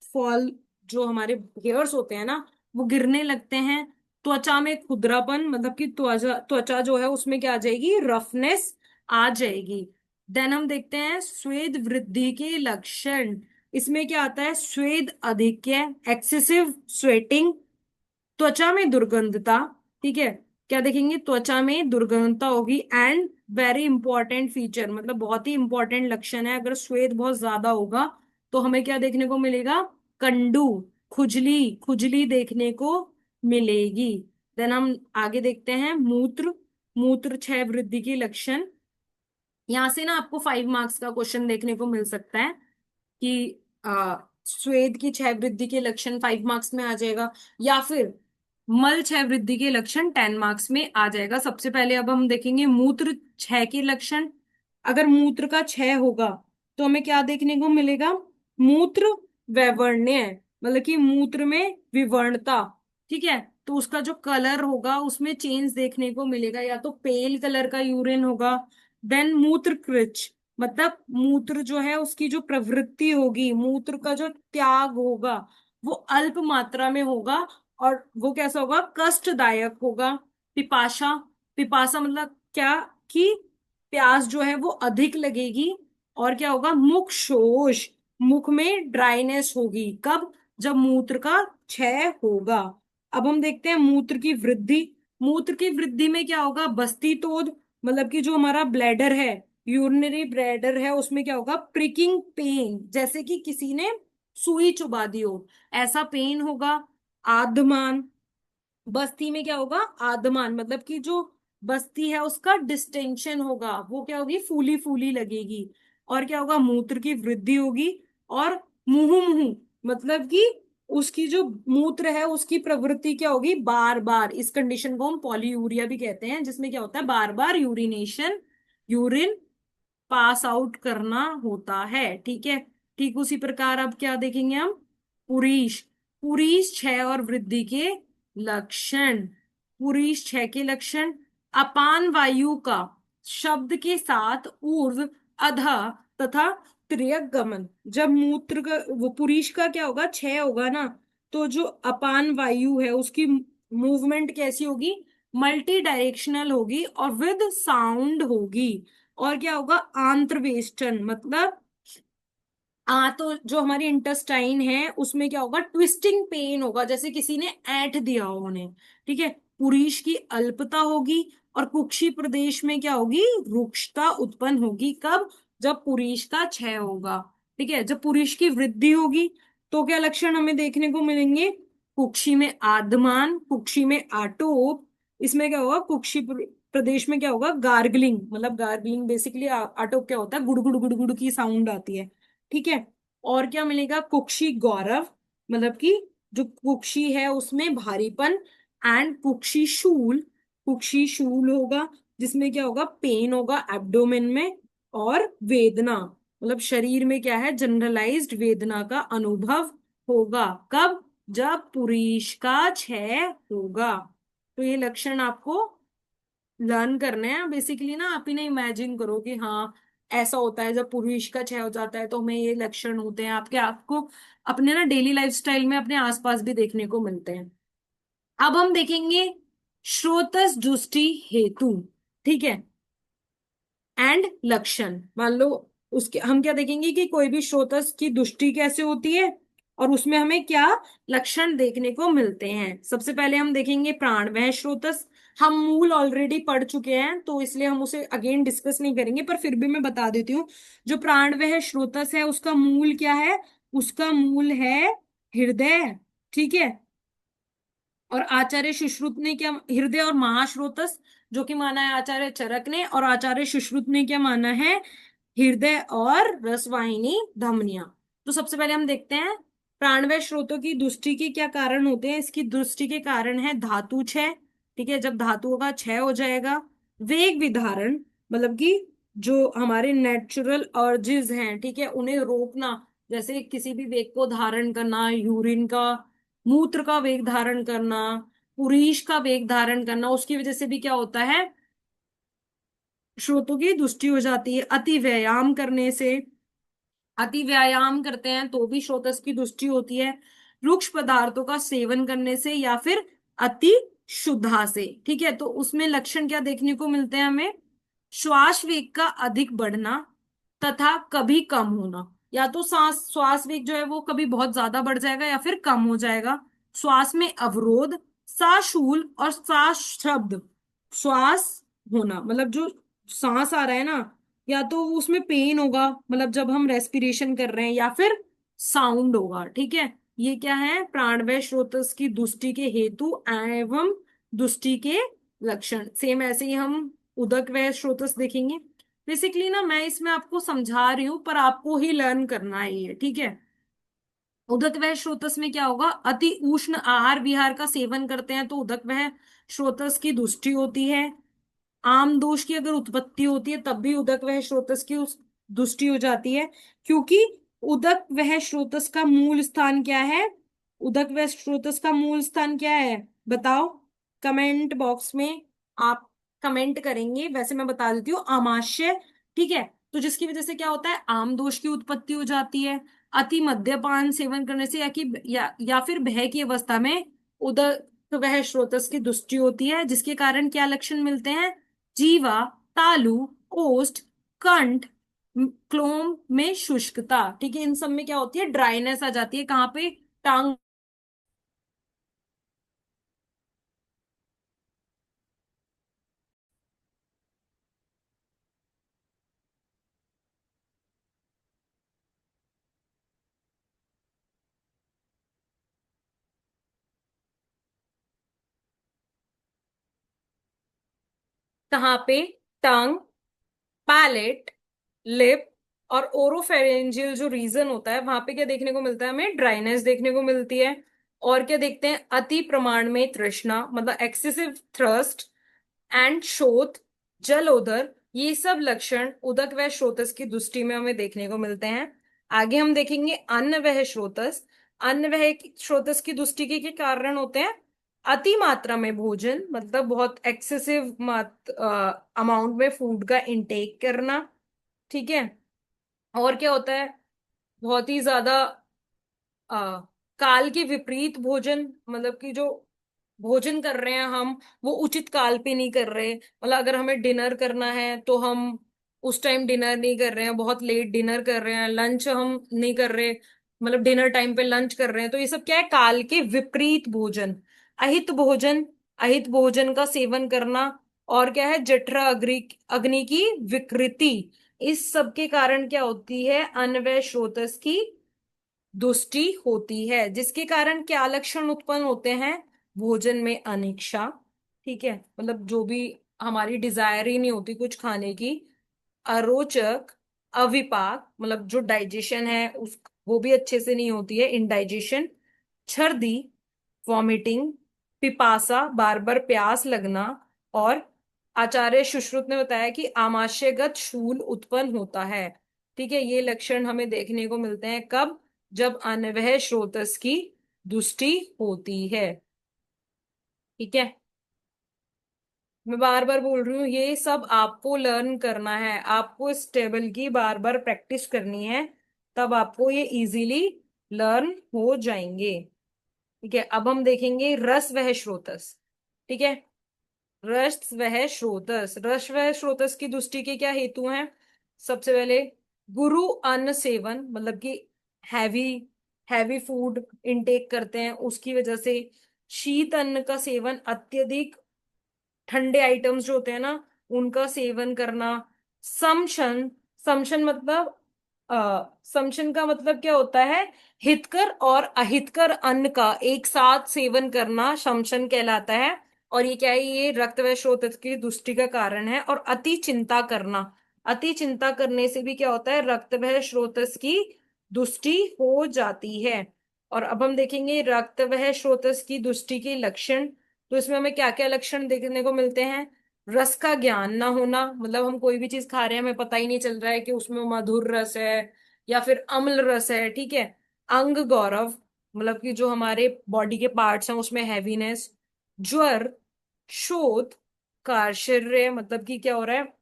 Speaker 1: फॉल, जो हमारे हेयर्स होते हैं ना वो गिरने लगते हैं। त्वचा में खुरदरापन, मतलब कि त्वचा त्वचा जो है उसमें क्या आ जाएगी? रफनेस आ जाएगी। देन हम देखते हैं स्वेद वृद्धि के लक्षण। इसमें क्या आता है? स्वेद अधिक्य, एक्सेसिव स्वेटिंग, त्वचा में दुर्गंधता। ठीक है। क्या देखेंगे, त्वचा में दुर्गंधता होगी। एंड वेरी इंपॉर्टेंट फीचर, मतलब बहुत ही इंपॉर्टेंट लक्षण है, अगर श्वेत बहुत ज्यादा होगा तो हमें क्या देखने को मिलेगा, कंडू, खुजली, खुजली देखने को मिलेगी। देन हम आगे देखते हैं मूत्र, मूत्र क्षय वृद्धि के लक्षण। यहां से ना आपको 5 मार्क्स का क्वेश्चन देखने को मिल सकता है कि श्वेत की क्षय वृद्धि के लक्षण 5 मार्क्स में आ जाएगा, या फिर मल क्षय वृद्धि के लक्षण 10 मार्क्स में आ जाएगा। सबसे पहले अब हम देखेंगे मूत्र क्षय के लक्षण। अगर मूत्र का क्षय होगा तो हमें क्या देखने को मिलेगा, मूत्र वैवर्ण्य, मतलब कि मूत्र में विवर्णता, ठीक है। तो उसका जो कलर होगा उसमें चेंज देखने को मिलेगा, या तो पेल कलर का यूरिन होगा। देन मूत्र कृच, मतलब मूत्र जो है उसकी जो प्रवृत्ति होगी, मूत्र का जो त्याग होगा वो अल्प मात्रा में होगा, और वो कैसा होगा, कष्टदायक होगा। पिपाशा, पिपासा मतलब क्या, कि प्यास जो है वो अधिक लगेगी। और क्या होगा, मुख शोष, मुख में ड्राइनेस होगी, कब, जब मूत्र का क्षय होगा। अब हम देखते हैं मूत्र की वृद्धि। मूत्र की वृद्धि में क्या होगा, बस्तीतोद, मतलब कि जो हमारा ब्लैडर है, यूरिनरी ब्लैडर है, उसमें क्या होगा, प्रिकिंग पेन, जैसे कि किसी ने सुई चुबा दी हो, ऐसा पेन होगा। आद्यमान, बस्ती में क्या होगा, आद्यमान मतलब कि जो बस्ती है उसका डिस्टेंशन होगा, वो क्या होगी, फूली फूली लगेगी। और क्या होगा, मूत्र की वृद्धि होगी। और मुंह मुंह, मतलब कि उसकी जो मूत्र है उसकी प्रवृत्ति क्या होगी, बार बार, इस कंडीशन को हम पॉलीयूरिया भी कहते हैं, जिसमें क्या होता है, बार बार यूरिनेशन, यूरिन पास आउट करना होता है, ठीक है। ठीक उसी प्रकार अब क्या देखेंगे हम, पुरीश, पुरीश क्षय और वृद्धि के लक्षण। पुरीश क्षय के लक्षण, अपान वायु का शब्द के साथ ऊर्ध्व, अधः तथा त्रियक गमन। जब मूत्र का, वो पुरीश का क्या होगा, क्षय होगा ना, तो जो अपान वायु है उसकी मूवमेंट कैसी होगी, मल्टी डायरेक्शनल होगी और विद साउंड होगी। और क्या होगा, आंत्रवेष्टन, मतलब तो जो हमारी इंटेस्टाइन है उसमें क्या होगा, ट्विस्टिंग पेन होगा, जैसे किसी ने ऐंठ दिया हो उन्हें, ठीक है। पुरीश की अल्पता होगी, और कुक्षी प्रदेश में क्या होगी, रुक्षता उत्पन्न होगी, कब, जब पुरीश का क्षय होगा, ठीक है। जब पुरीश की वृद्धि होगी तो क्या लक्षण हमें देखने को मिलेंगे, कुक्षी में आद्यमान, कुक्षी में आटोप, इसमें क्या होगा, कुक्षी प्रदेश में क्या होगा, गार्गलिंग, मतलब गार्गलिंग बेसिकली, आटोप क्या होता है, गुड़गुड़ गुड़गुड़ की साउंड आती है, ठीक है। और क्या मिलेगा, कुक्षी गौरव, मतलब कि जो कुक्षी है उसमें भारीपन। एंड कुक्षी शूल, कुक्षी शूल होगा, जिसमें क्या होगा, पेन होगा एब्डोमेन में। और वेदना, मतलब शरीर में क्या है, जनरलाइज्ड वेदना का अनुभव होगा, कब, जब पुरीश का क्षय होगा। तो ये लक्षण आपको लर्न करने हैं बेसिकली ना, आप ही ने इमेजिन करो कि हाँ ऐसा होता है, जब पुरुष का क्षय हो जाता है तो हमें ये लक्षण होते हैं, आपके आपको अपने ना डेली लाइफस्टाइल में अपने आसपास भी देखने को मिलते हैं। अब हम देखेंगे स्रोतस जुष्टि हेतु, ठीक है, एंड लक्षण। मान लो उसके हम क्या देखेंगे कि कोई भी स्रोतस की दृष्टि कैसे होती है, और उसमें हमें क्या लक्षण देखने को मिलते हैं। सबसे पहले हम देखेंगे प्राणवय स्रोतस। हम मूल ऑलरेडी पढ़ चुके हैं तो इसलिए हम उसे अगेन डिस्कस नहीं करेंगे, पर फिर भी मैं बता देती हूँ। जो प्राणवय स्रोतस है उसका मूल क्या है, उसका मूल है हृदय, ठीक है। और आचार्य सुश्रुत ने क्या, हृदय और महाश्रोतस, जो कि माना है आचार्य चरक ने, और आचार्य सुश्रुत ने क्या माना है, हृदय और रसवाहिनी धमनियां। तो सबसे पहले हम देखते हैं प्राणवय स्रोतों की दृष्टि के क्या कारण होते हैं। इसकी दृष्टि के कारण है धातु क्षय, ठीक है, जब धातुओं का क्षय हो जाएगा। वेग विधारण, मतलब कि जो हमारे नेचुरल अर्जेस हैं, ठीक है, उन्हें रोकना, जैसे किसी भी वेग को धारण करना, यूरिन का, मूत्र का वेग धारण करना, पुरीश का वेग धारण करना, उसकी वजह से भी क्या होता है, श्रोतों की दुष्टि हो जाती है। अति व्यायाम करने से, अति व्यायाम करते हैं तो भी श्रोतस की दुष्टि होती है। रुक्ष पदार्थों का सेवन करने से, या फिर अति शुद्धा से, ठीक है। तो उसमें लक्षण क्या देखने को मिलते हैं हमें, श्वास वेग का अधिक बढ़ना तथा कभी कम होना। या तो सांस श्वास वेग जो है वो कभी बहुत ज्यादा बढ़ जाएगा या फिर कम हो जाएगा। श्वास में अवरोध, साशूल और साश शब्द, श्वास होना, मतलब जो सांस आ रहा है ना, या तो वो उसमें पेन होगा, मतलब जब हम रेस्पिरेशन कर रहे हैं, या फिर साउंड होगा। ठीक है, ये क्या है, प्राणवायु स्रोतस की दुष्टि के हेतु एवं दुष्टि के लक्षण। सेम ऐसे ही हम उदक व्यय स्रोतस देखेंगे। बेसिकली ना मैं इसमें आपको समझा रही हूँ, पर आपको ही लर्न करना है ये, ठीक है। उदक वह स्रोतस में क्या होगा, अति उष्ण आहार विहार का सेवन करते हैं तो उदक वह स्रोतस की दुष्टि होती है। आम दोष की अगर उत्पत्ति होती है तब भी उदक वह स्रोतस की दुष्टि हो जाती है, क्योंकि उदक वह स्रोतस का मूल स्थान क्या है, उदक वह स्रोतस का मूल स्थान क्या है, बताओ। कमेंट बॉक्स में आप कमेंट करेंगे, वैसे मैं बता देती हूँ, आमाशय। ठीक है, तो जिसकी वजह से क्या होता है, आम दोष की उत्पत्ति हो जाती है। अति मद्यपान सेवन करने से, या फिर भय की अवस्था में उदक वह स्रोतस की दुष्टि होती है, जिसके कारण क्या लक्षण मिलते हैं, जीवा, तालु, ओष्ठ, कंठ, क्लोम में शुष्कता। ठीक है, इन सब में क्या होती है, ड्राइनेस आ जाती है, कहाँ पे, टांग। कहाँ पे, टंग, पैलेट, लिप और ओरोफेरेंजियल जो रीजन होता है, वहां पे क्या देखने को मिलता है, हमें ड्राइनेस देखने को मिलती है। और क्या देखते हैं, अति प्रमाण में तृष्णा, मतलब एक्सेसिव थ्रस्ट एंड शोथ, जलोदर, ये सब लक्षण उदक व स्रोतस की दृष्टि में हमें देखने को मिलते हैं। आगे हम देखेंगे अन्न वह स्रोतस। अन्न वह स्रोतस की दृष्टि के कारण होते हैं, अति मात्रा में भोजन, मतलब बहुत एक्सेसिव अमाउंट में फूड का इंटेक करना। ठीक है, और क्या होता है, बहुत ही ज्यादा आ, काल के विपरीत भोजन, मतलब कि जो भोजन कर रहे हैं हम, वो उचित काल पे नहीं कर रहे। मतलब अगर हमें डिनर करना है तो हम उस टाइम डिनर नहीं कर रहे हैं, बहुत लेट डिनर कर रहे हैं, लंच हम नहीं कर रहे, मतलब डिनर टाइम पे लंच कर रहे हैं, तो ये सब क्या है, काल के विपरीत भोजन। अहित भोजन, अहित भोजन का सेवन करना, और क्या है, जठरा अग्नि अग्नि की विकृति, इस सब के कारण क्या होती है, अनवय स्रोतस की दुष्टि होती है, जिसके कारण क्या लक्षण उत्पन्न होते हैं, भोजन में अनिच्छा। ठीक है, मतलब जो भी हमारी डिजायर ही नहीं होती कुछ खाने की, अरोचक, अविपाक, मतलब जो डाइजेशन है उस वो भी अच्छे से नहीं होती है, इनडाइजेशन, छर्दी, वॉमिटिंग, पिपासा, बार बार प्यास लगना, और आचार्य सुश्रुत ने बताया कि आमाशयगत शूल उत्पन्न होता है। ठीक है, ये लक्षण हमें देखने को मिलते हैं कब, जब अनवह स्रोतस की दुष्टि होती है। ठीक है, मैं बार बार बोल रही हूँ, ये सब आपको लर्न करना है, आपको इस टेबल की बार बार प्रैक्टिस करनी है, तब आपको ये इजीली लर्न हो जाएंगे। ठीक है, अब हम देखेंगे रस वह स्रोतस। ठीक है, रस वह स्रोतस, रस वह स्रोतस की दृष्टि के क्या हेतु हैं, सबसे पहले गुरु अन्न सेवन, मतलब कि हैवी हैवी फूड इनटेक करते हैं, उसकी वजह से शीत अन्न का सेवन, अत्यधिक ठंडे आइटम्स जो होते हैं ना उनका सेवन करना, समशन, समशन मतलब समशन का मतलब क्या होता है, हितकर और अहितकर अन्न का एक साथ सेवन करना शमशन कहलाता है। और ये क्या है, ये रक्त व स्रोत की दुष्टि का कारण है। और अति चिंता करना, अति चिंता करने से भी क्या होता है, रक्त व स्रोतस की दुष्टि हो जाती है। और अब हम देखेंगे रक्त व स्रोतस की दुष्टि के लक्षण। तो इसमें हमें क्या क्या लक्षण देखने को मिलते हैं, रस का ज्ञान ना होना, मतलब हम कोई भी चीज खा रहे हैं, हमें पता ही नहीं चल रहा है कि उसमें मधुर रस है या फिर अम्ल रस है। ठीक है, अंग गौरव, मतलब कि जो हमारे बॉडी के पार्ट्स हैं उसमें हैवीनेस, ज्वर, शोथ, कार्शर्य, मतलब कि क्या हो रहा है,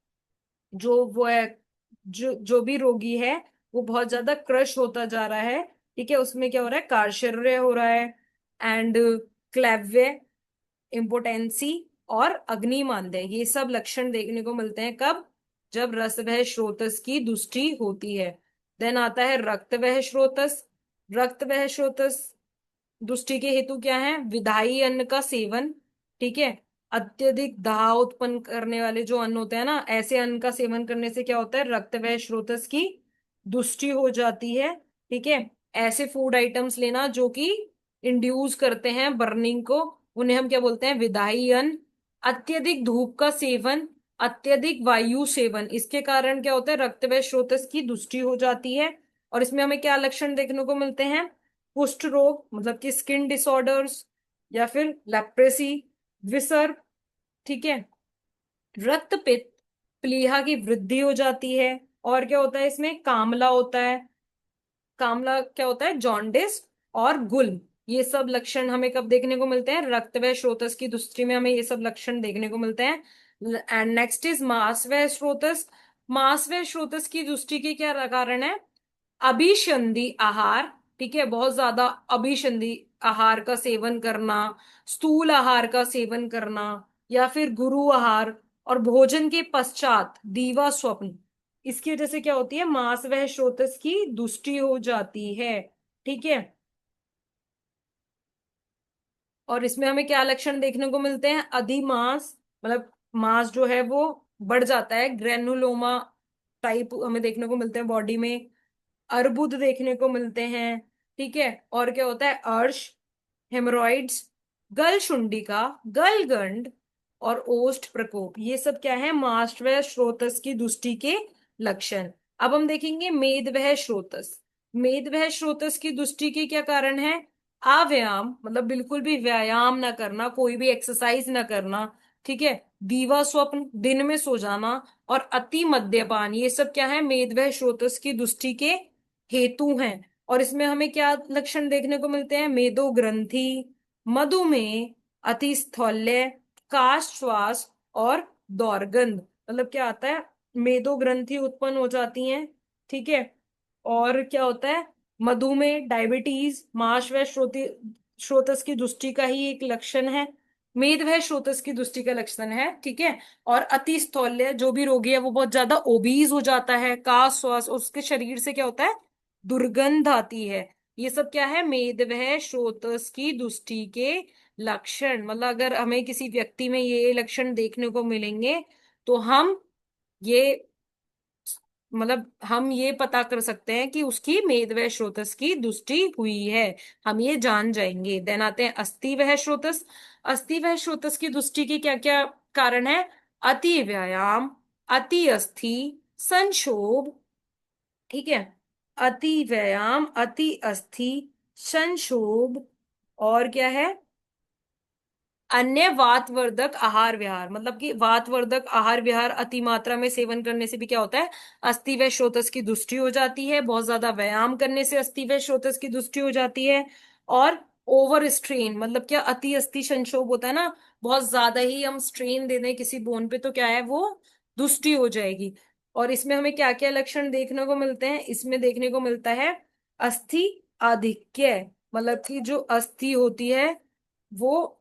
Speaker 1: जो वो है, जो भी रोगी है वो बहुत ज्यादा क्रश होता जा रहा है। ठीक है, उसमें क्या हो रहा है, कार्शर्य हो रहा है, एंड क्लैव्य, इम्पोटेंसी, और अग्निमांद्य, ये सब लक्षण देखने को मिलते हैं कब, जब रस वह स्रोतस की दुष्टि होती है। देन आता है रक्त वह स्रोतस। रक्त वह स्रोतस दुष्टि के हेतु क्या है, विधायी अन्न का सेवन। ठीक है, अत्यधिक दाह उत्पन्न करने वाले जो अन्न होते हैं ना, ऐसे अन्न का सेवन करने से क्या होता है, रक्त व स्रोतस की दुष्टि हो जाती है। ठीक है। ऐसे फूड आइटम्स लेना जो कि इंड्यूस करते हैं बर्निंग को, उन्हें हम क्या बोलते हैं, विदाई अन्न। अत्यधिक धूप का सेवन, अत्यधिक वायु सेवन, इसके कारण क्या होता है, रक्त व स्रोतस की दुष्टि हो जाती है। और इसमें हमें क्या लक्षण देखने को मिलते हैं, कुष्ठ रोग मतलब कि स्किन डिसऑर्डर्स, या फिर लेप्रेसी, विसर्ग। ठीक है। रक्त पित्त, प्लीहा की वृद्धि हो जाती है। और क्या होता है इसमें, कामला होता है। कामला क्या होता है, जॉन्डिस और गुल। ये सब लक्षण हमें कब देखने को मिलते हैं, रक्त व स्रोतस की दृष्टि में हमें ये सब लक्षण देखने को मिलते हैं। एंड नेक्स्ट इज मांस व स्रोतस। मांस व स्रोतस की दृष्टि के क्या कारण है, अभिसंधि आहार। ठीक है, बहुत ज्यादा अभिसंधि आहार का सेवन करना, स्थूल आहार का सेवन करना, या फिर गुरु आहार, और भोजन के पश्चात दीवा स्वप्न, इसकी वजह से क्या होती है, मांस वह स्रोतस की दुष्टि हो जाती है। ठीक है। और इसमें हमें क्या लक्षण देखने को मिलते हैं, अधिमांस, मतलब मांस जो है वो बढ़ जाता है, ग्रेनुलोमा टाइप हमें देखने को मिलते हैं बॉडी में, अर्बुद देखने को मिलते हैं। ठीक है। और क्या होता है, अर्श, हेमरॉइड्स, गलशुंडिका, गलगंड, और ओष्ठ प्रकोप, ये सब क्या है, मास्ट व स्रोतस की दुष्टि के लक्षण। अब हम देखेंगे मेद वह स्रोतस। मेद वह स्रोतस की दुष्टि के क्या कारण है, अव्यायाम मतलब बिल्कुल भी व्यायाम ना करना, कोई भी एक्सरसाइज ना करना। ठीक है। दीवा स्वप्न, दिन में सो जाना, और अति मद्यपान, ये सब क्या है, मेद वह स्रोतस की दुष्टि के हेतु हैं। और इसमें हमें क्या लक्षण देखने को मिलते हैं, मेदो ग्रंथि, मधुमेह, अतिस्थौल्य, काश श्वास, और दौर्गंध, मतलब क्या आता है, मेदो ग्रंथि उत्पन्न हो जाती हैं। ठीक है। और क्या होता है, मधुमेह, डायबिटीज, माश व स्रोतस की दुष्टि का ही एक लक्षण है। मेद वह स्रोतस की दुष्टि का लक्षण है। ठीक है। और अति स्थौल्य, जो भी रोगी है वो बहुत ज्यादा ओबीज हो जाता है, काश श्वास, उसके शरीर से क्या होता है, दुर्गंध आती है। ये सब क्या है, मेद वह स्रोतस की दुष्टि के लक्षण। मतलब अगर हमें किसी व्यक्ति में ये लक्षण देखने को मिलेंगे तो हम ये मतलब हम ये पता कर सकते हैं कि उसकी मेद व स्रोतस की दुष्टि हुई है, हम ये जान जाएंगे। देन आते हैं अस्थि वह स्रोतस। अस्थि वह स्रोतस की दुष्टि के क्या क्या कारण है, अति व्यायाम, अति अस्थि, संक्षोभ। ठीक है। अति व्यायाम, अति अस्थि, संक्षोभ, और क्या है, अन्य वातवर्धक आहार विहार, मतलब कि वातवर्धक आहार विहार अति मात्रा में सेवन करने से भी क्या होता है, अस्थि व स्रोतस की दुष्टि हो जाती है। बहुत ज्यादा व्यायाम करने से अस्थि व स्रोतस की दुष्टि हो जाती है। और ओवर स्ट्रेन, मतलब क्या, अति अस्थि संक्षोभ होता है ना, बहुत ज्यादा ही हम स्ट्रेन दे दें किसी बोन पे तो क्या है, वो दुष्टि हो जाएगी। और इसमें हमें क्या क्या लक्षण देखने को मिलते हैं, इसमें देखने को मिलता है अस्थि आधिक्य, मतलब कि जो अस्थि होती है वो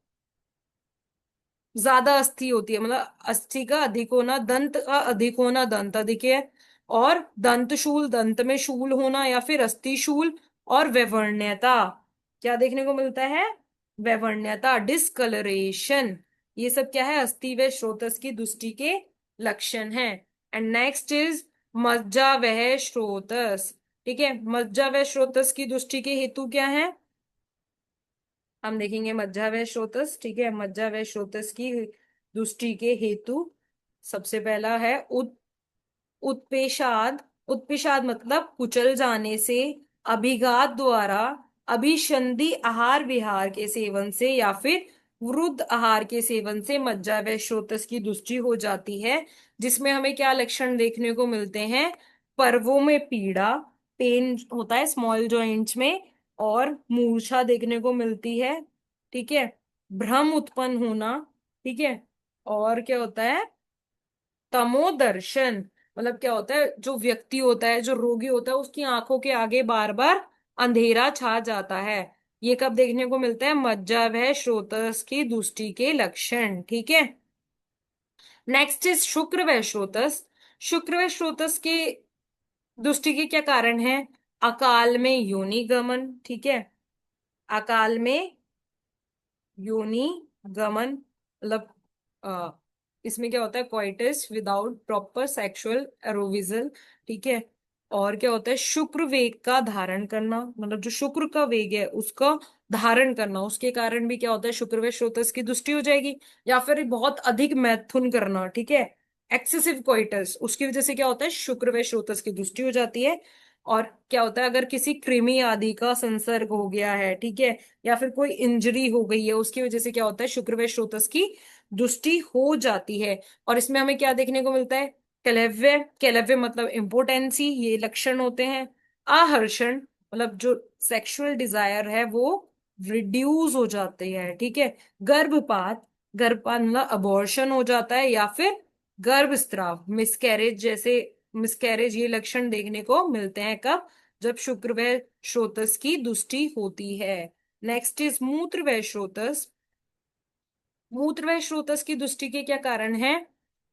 Speaker 1: ज्यादा अस्थि होती है, मतलब अस्थि का अधिक होना, दंत का अधिक होना, दंत अधिक है। और दंत शूल, दंत में शूल होना, या फिर अस्थि शूल। और वैवर्ण्यता, क्या देखने को मिलता है, वैवर्ण्यता, डिस्कलरेशन, ये सब क्या है, अस्थि व स्रोतस की दुष्टि के लक्षण है। एंड नेक्स्ट इज मज्जा वह स्रोतस। ठीक है। मज्जा व स्रोतस की दुष्टि के हेतु क्या है, हम देखेंगे मज्जा व स्रोतस। ठीक है। मज्जा व स्रोतस की दुष्टि के हेतु, सबसे पहला है उत्पेशाद। उत्पेशाद मतलब कुचल जाने से, अभिघात द्वारा, अभिसंधि आहार विहार के सेवन से, या फिर वृद्ध आहार के सेवन से मज्जा व स्रोतस की दुष्टि हो जाती है। जिसमें हमें क्या लक्षण देखने को मिलते हैं, पर्वों में पीड़ा, पेन होता है स्मॉल जॉइंट्स में, और मूर्छा देखने को मिलती है। ठीक है। भ्रम उत्पन्न होना। ठीक है। और क्या होता है, तमोदर्शन, मतलब क्या होता है, जो व्यक्ति होता है, जो रोगी होता है, उसकी आंखों के आगे बार बार अंधेरा छा जाता है। ये कब देखने को मिलता है, मज्जा व स्रोतस की दुष्टि के लक्षण। ठीक है। नेक्स्ट इज शुक्र व स्रोतस। शुक्र व स्रोतस के दुष्टि के क्या कारण है, अकाल में योनि गमन। ठीक है। अकाल में योनि गमन, मतलब इसमें क्या होता है, कोइटस विदाउट प्रॉपर सेक्सुअल एरोविजल, ठीक है। और क्या होता है, शुक्र वेग का धारण करना, मतलब जो शुक्र का वेग है उसका धारण करना, उसके कारण भी क्या होता है, शुक्र वे स्रोतस की दृष्टि हो जाएगी। या फिर बहुत अधिक मैथुन करना, ठीक है, एक्सेसिव कोइटस, उसकी वजह से क्या होता है, शुक्र वे स्रोतस की दृष्टि हो जाती है। और क्या होता है, अगर किसी कृमि आदि का संसर्ग हो गया है, ठीक है, या फिर कोई इंजरी हो गई है, उसकी वजह से क्या होता है, शुक्र वे स्रोतस की दुष्टि हो जाती है। और इसमें हमें क्या देखने को मिलता है, कैलेव्य, कैलेव्य मतलब इम्पोर्टेंसी, ये लक्षण होते हैं। आहर्षण मतलब जो सेक्सुअल डिजायर है वो रिड्यूस हो जाती है, ठीक है। गर्भपात, गर्भपात मतलब अबॉर्शन हो जाता है, या फिर गर्भस्राव, मिसकैरेज जैसे, मिसकैरेज ये लक्षण देखने को मिलते हैं कब, जब शुक्र व स्रोतस की दुष्टि होती है। नेक्स्ट इज मूत्र व स्रोतस। मूत्र व स्रोतस की दुष्टि के क्या कारण है,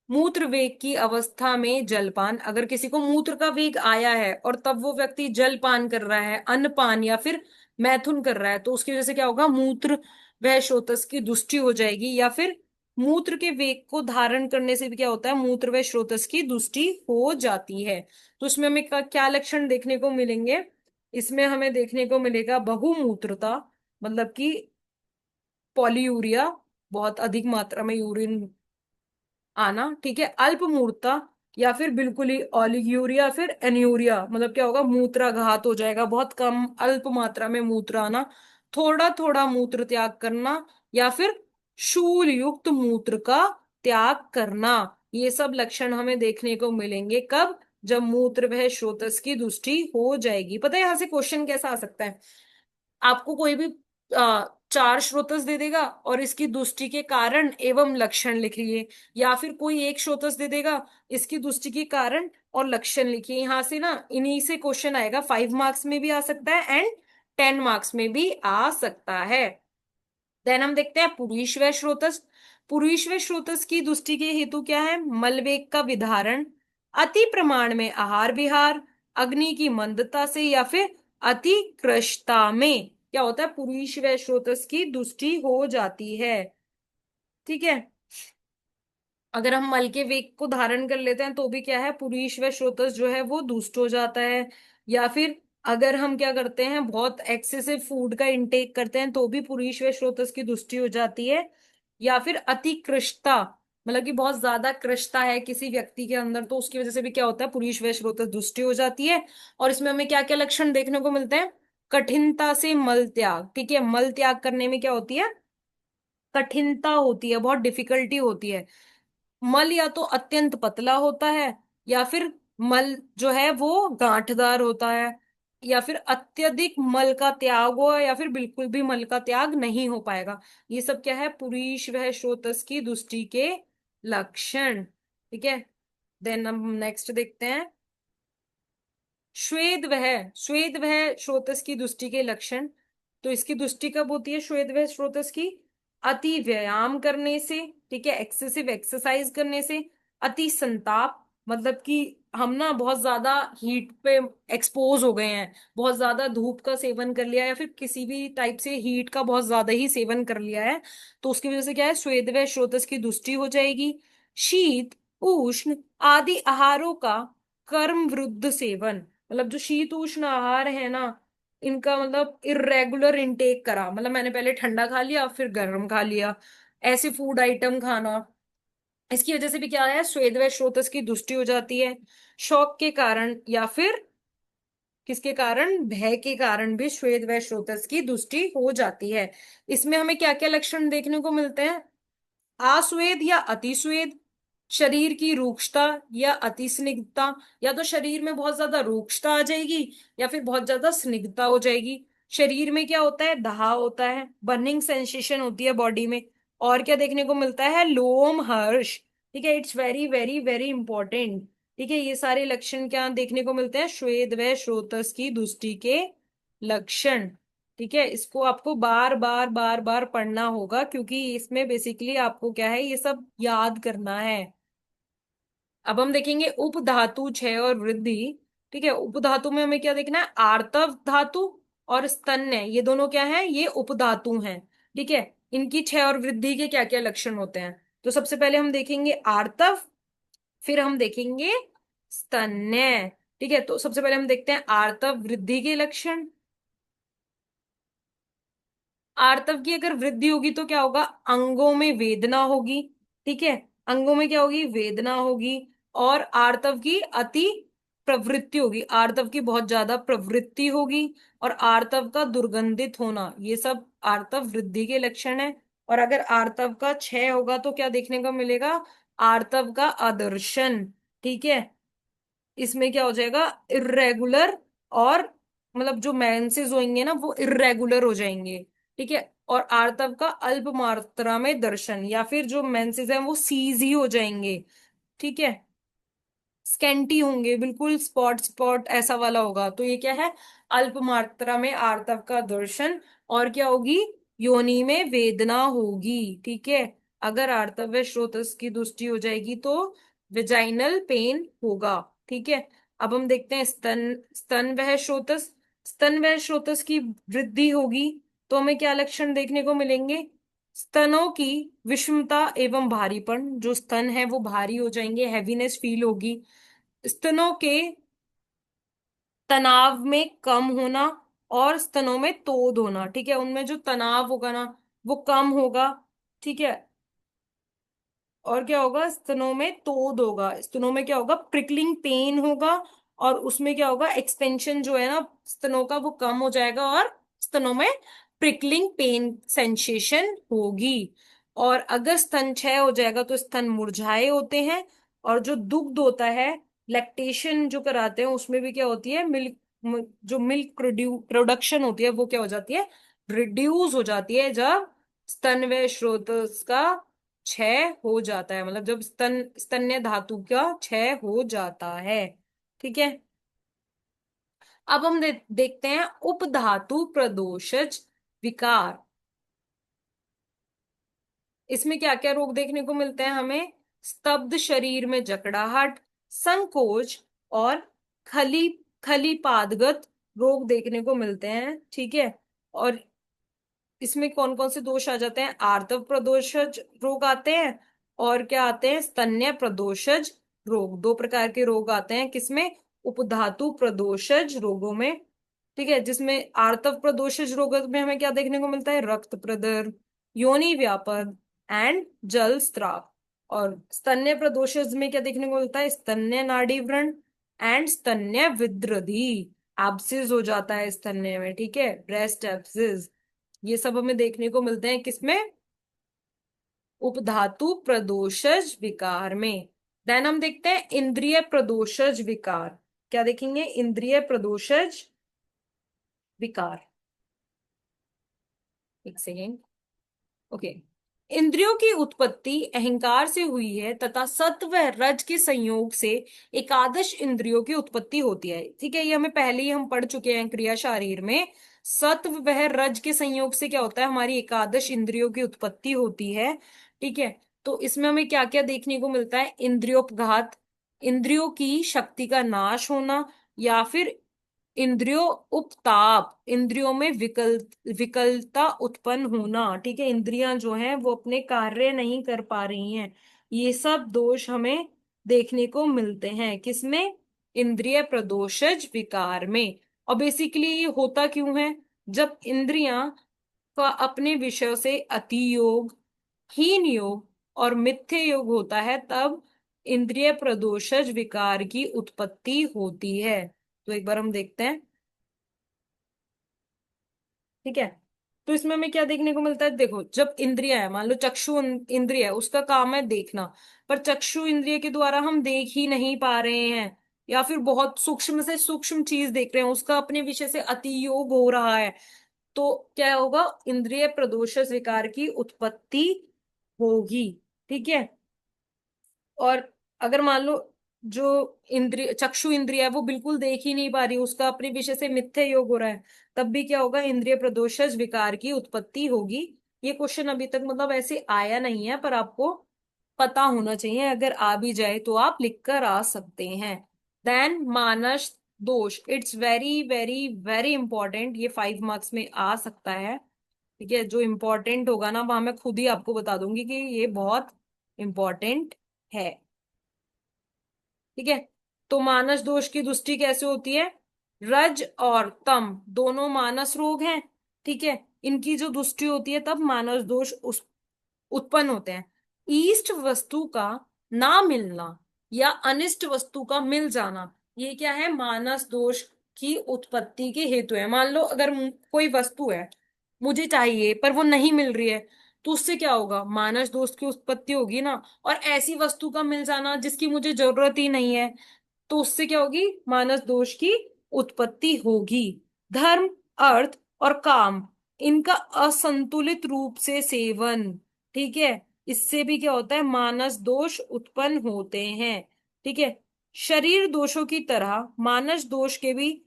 Speaker 1: मूत्र वेग की अवस्था में जलपान, अगर किसी को मूत्र का वेग आया है और तब वो व्यक्ति जलपान कर रहा है, अन्नपान या फिर मैथुन कर रहा है, तो उसकी वजह से क्या होगा, मूत्र व स्रोतस की दुष्टि हो जाएगी। या फिर मूत्र के वेग को धारण करने से भी क्या होता है, मूत्र व स्रोतस की दुष्टि हो जाती है। तो इसमें हमें क्या लक्षण देखने को मिलेंगे, इसमें हमें देखने को मिलेगा बहुमूत्रता, मतलब कि पॉलीयूरिया, बहुत अधिक मात्रा में यूरिन आना, ठीक है, अल्प मूर्ता, या फिर बिल्कुल ही ओलिग्यूरिया, फिर एन्यूरिया, मतलब क्या होगा, मूत्राघात हो जाएगा, बहुत कम अल्प मात्रा में मूत्र आना, थोड़ा थोड़ा मूत्र त्याग करना, या फिर शूल युक्त मूत्र का त्याग करना। ये सब लक्षण हमें देखने को मिलेंगे कब, जब मूत्र वह स्रोतस की दुष्टि हो जाएगी। पता है यहाँ से क्वेश्चन कैसा आ सकता है, आपको कोई भी चार स्रोतस दे देगा और इसकी दुष्टि के कारण एवं लक्षण लिखिए, या फिर कोई एक स्रोतस दे देगा, इसकी दुष्टि के कारण और लक्षण लिखिए। यहाँ से ना इन्हीं से क्वेश्चन आएगा, 5 मार्क्स में भी आ सकता है एंड 10 मार्क्स में भी आ सकता है। देन हम देखते हैं पुरुष व स्रोतस। पुरुष व स्रोतस की दुष्टि के हेतु क्या है, मलवेग का विधारण, अति प्रमाण में आहार विहार, अग्नि की मंदता से, या फिर अति कृशता में क्या होता है, पुरुष व स्रोतस की दुष्टि हो जाती है, ठीक है। अगर हम मल के वेग को धारण कर लेते हैं तो भी क्या है, पुरुष व स्रोतस जो है वो दुष्ट हो जाता है। या फिर अगर हम क्या करते हैं, बहुत एक्सेसिव फूड का इंटेक करते हैं तो भी पुरुष व स्रोतस की दुष्टि हो जाती है। या फिर अति कृशता, मतलब कि बहुत ज्यादा कृशता है किसी व्यक्ति के अंदर, तो उसकी वजह से भी क्या होता है, पुरुष व स्रोतस दुष्टि हो जाती है। और इसमें हमें क्या क्या लक्षण देखने को मिलते हैं, कठिनता से मल त्याग, ठीक है, मल त्याग करने में क्या होती है, कठिनता होती है, बहुत डिफिकल्टी होती है। मल या तो अत्यंत पतला होता है, या फिर मल जो है वो गांठदार होता है, या फिर अत्यधिक मल का त्याग हो, या फिर बिल्कुल भी मल का त्याग नहीं हो पाएगा। ये सब क्या है, पुरुष वह स्रोतस की दुष्टि के लक्षण, ठीक है। देन हम नेक्स्ट देखते हैं, श्वेत वह, श्वेत वह स्रोतस की दुष्टि के लक्षण। तो इसकी दुष्टि कब होती है, श्वेत वह स्रोतस की, अति व्यायाम करने से, ठीक है, एक्सेसिव एक्सरसाइज करने से, अति संताप, मतलब कि हम ना बहुत ज्यादा हीट पे एक्सपोज हो गए हैं, बहुत ज्यादा धूप का सेवन कर लिया, या फिर किसी भी टाइप से हीट का बहुत ज्यादा ही सेवन कर लिया है, तो उसकी वजह से क्या है, श्वेत वह स्रोतस की दुष्टि हो जाएगी। शीत, उष्ण आदि आहारों का कर्म वृद्ध सेवन, मतलब जो शीत उष्ण आहार है ना, इनका मतलब इरेगुलर इनटेक करा, मतलब मैंने पहले ठंडा खा लिया फिर गर्म खा लिया, ऐसे फूड आइटम खाना, इसकी वजह से भी क्या है, स्वेद व स्रोतस की दुष्टि हो जाती है। शौक के कारण, या फिर किसके कारण, भय के कारण भी श्वेत व स्रोतस की दुष्टि हो जाती है। इसमें हमें क्या क्या लक्षण देखने को मिलते हैं, आस्वेद या अतिस्वेद, शरीर की रूक्षता या अति स्निग्धता, या तो शरीर में बहुत ज्यादा रूक्षता आ जाएगी, या फिर बहुत ज्यादा स्निग्धता हो जाएगी। शरीर में क्या होता है, दहा होता है, बर्निंग सेंसेशन होती है बॉडी में। और क्या देखने को मिलता है, लोम हर्ष, ठीक है, it's very very very important, ठीक है। ये सारे लक्षण क्या देखने को मिलते हैं, श्वेत व स्रोतस की दुष्टि के लक्षण, ठीक है। इसको आपको बार बार बार बार पढ़ना होगा, क्योंकि इसमें बेसिकली आपको क्या है, ये सब याद करना है। अब हम देखेंगे उपधातु क्षय और वृद्धि, ठीक है। उपधातु में हमें क्या देखना है, आर्तव धातु और स्तन्य, ये दोनों क्या है, ये उपधातु हैं, ठीक है। इनकी क्षय और वृद्धि के क्या क्या लक्षण होते हैं, तो सबसे पहले हम देखेंगे आर्तव, फिर हम देखेंगे स्तन्य। ठीक है, तो सबसे पहले हम देखते हैं आर्तव वृद्धि के लक्षण। आर्तव की अगर वृद्धि होगी तो क्या होगा, अंगों में वेदना होगी। ठीक है, अंगों में क्या होगी, वेदना होगी। और आर्तव की अति प्रवृत्ति होगी, आर्तव की बहुत ज्यादा प्रवृत्ति होगी। और आर्तव का दुर्गंधित होना, ये सब आर्तव वृद्धि के लक्षण है। और अगर आर्तव का क्षय होगा तो क्या देखने को मिलेगा, आर्तव का आदर्शन। ठीक है, इसमें क्या हो जाएगा, इरेगुलर, और मतलब जो मेंसेस होंगे ना वो इरेगुलर हो जाएंगे। ठीक है, और आर्तव का अल्प मात्रा में दर्शन, या फिर जो मेंसेस हैं वो सीज ही हो जाएंगे। ठीक है, स्कैंटी होंगे, बिल्कुल स्पॉट स्पॉट ऐसा वाला होगा। तो ये क्या है, अल्प मात्रा में आर्तव का दर्शन। और क्या होगी, योनि में वेदना होगी। ठीक है, अगर आर्तव व स्रोतस की दृष्टि हो जाएगी तो वेजाइनल पेन होगा। ठीक है, अब हम देखते हैं स्तन, स्तन वह स्रोतस। स्तन वह स्रोतस की वृद्धि होगी तो हमें क्या लक्षण देखने को मिलेंगे, स्तनों की विषमता एवं भारीपन, जो स्तन है वो भारी हो जाएंगे, हैवीनेस फील होगी। स्तनों के तनाव में कम होना, और स्तनों में तोद होना। ठीक है, उनमें जो तनाव होगा ना वो कम होगा। ठीक है, और क्या होगा, स्तनों में तोद होगा, स्तनों में क्या होगा, प्रिकलिंग पेन होगा। और उसमें क्या होगा, एक्सपेंशन जो है ना स्तनों का वो कम हो जाएगा, और स्तनों में प्रिकलिंग पेन सेंसेशन होगी। और अगर स्तन क्षय हो जाएगा तो स्तन मुरझाए होते हैं। और जो दुग्ध होता है, लैक्टेशन जो कराते हैं उसमें भी क्या होती है, मिल्क, जो मिल्क प्रोडक्शन होती है वो क्या हो जाती है, रिड्यूस हो जाती है, जब स्तन व स्रोतस का क्षय हो जाता है, मतलब जब स्तन्य धातु का क्षय हो जाता है। ठीक है, अब हम देखते हैं उपधातु प्रदोषज विकार। इसमें क्या क्या रोग देखने को मिलते हैं हमें, स्तब्ध शरीर में जकड़ाहट, संकोच, और खली खलीपादगत रोग देखने को मिलते हैं। ठीक है, और इसमें कौन कौन से दोष आ जाते हैं, आर्तव प्रदोषज रोग आते हैं, और क्या आते हैं, स्तन्य प्रदोषज रोग। दो प्रकार के रोग आते हैं किसमें, उपधातु प्रदोषज रोगों में। ठीक है, जिसमें आर्तव प्रदोषज रोग में हमें क्या देखने को मिलता है, रक्त प्रदर, योनि व्यापक, एंड जल स्त्राव। और स्तन्य प्रदोषज में क्या देखने को मिलता है, स्तन्य नाड़ी व्रण, एंड स्तन्य विद्रधि, एब्सिस हो जाता है स्तन्य में। ठीक है, ब्रेस्ट एब्सिस, ये सब हमें देखने को मिलते हैं किसमें, उपधातु प्रदोषज विकार में। देन हम देखते हैं इंद्रिय प्रदोषज विकार। क्या देखेंगे, इंद्रिय प्रदोषज विकार, एक सेकेंड। ओके, इंद्रियों की उत्पत्ति अहंकार से हुई है तथा सत्व व रज के संयोग से एकादश इंद्रियों की उत्पत्ति होती है। ठीक है, ये हमें पहले ही हम पढ़ चुके हैं क्रिया शारीर में। सत्व व रज के संयोग से क्या होता है, हमारी एकादश इंद्रियों की उत्पत्ति होती है। ठीक है, तो इसमें हमें क्या क्या देखने को मिलता है, इंद्रियोपघात, इंद्रियों की शक्ति का नाश होना, या फिर इंद्रियों उपताप, इंद्रियों में विकलता उत्पन्न होना। ठीक है, इंद्रियां जो हैं वो अपने कार्य नहीं कर पा रही हैं। ये सब दोष हमें देखने को मिलते हैं किसमें, इंद्रिय प्रदोषज विकार में। और बेसिकली ये होता क्यों है, जब इंद्रियां का अपने विषय से अति योग, हीन योग, और मिथ्य योग होता है, तब इंद्रिय प्रदोषज विकार की उत्पत्ति होती है। तो एक बार हम देखते हैं। ठीक है, तो इसमें हमें क्या देखने को मिलता है, देखो जब इंद्रिया है, मान लो चक्षु इंद्रिय है, उसका काम है देखना, पर चक्षु इंद्रिय के द्वारा हम देख ही नहीं पा रहे हैं, या फिर बहुत सूक्ष्म से सूक्ष्म चीज देख रहे हैं, उसका अपने विषय से अतियोग हो रहा है, तो क्या होगा, इंद्रिय प्रदोष विकार की उत्पत्ति होगी। ठीक है, और अगर मान लो जो इंद्रिय, चक्षु इंद्रिय है वो बिल्कुल देख ही नहीं पा रही, उसका अपने विषय से मिथ्या योग हो रहा है, तब भी क्या होगा, इंद्रिय प्रदोषज विकार की उत्पत्ति होगी। ये क्वेश्चन अभी तक मतलब ऐसे आया नहीं है, पर आपको पता होना चाहिए, अगर आ भी जाए तो आप लिख कर आ सकते हैं। देन मानस दोष, it's very very very important, ये 5 मार्क्स में आ सकता है। ठीक है, जो इंपॉर्टेंट होगा ना वहां मैं खुद ही आपको बता दूंगी कि ये बहुत इंपॉर्टेंट है। ठीक है। तो मानस दोष की दृष्टि कैसे होती है? रज और तम दोनों मानस रोग हैं। ठीक है। इनकी जो दृष्टि होती है तब मानस दोष उत्पन्न होते हैं। ईष्ट वस्तु का ना मिलना या अनिष्ट वस्तु का मिल जाना, ये क्या है? मानस दोष की उत्पत्ति के हेतु है। मान लो अगर कोई वस्तु है, मुझे चाहिए पर वो नहीं मिल रही है, तो उससे क्या होगा? मानस दोष की उत्पत्ति होगी ना। और ऐसी वस्तु का मिल जाना जिसकी मुझे जरूरत ही नहीं है, तो उससे क्या होगी? मानस दोष की उत्पत्ति होगी। धर्म, अर्थ और काम, इनका असंतुलित रूप से सेवन, ठीक है, इससे भी क्या होता है? मानस दोष उत्पन्न होते हैं। ठीक है। शरीर दोषों की तरह मानस दोष के भी,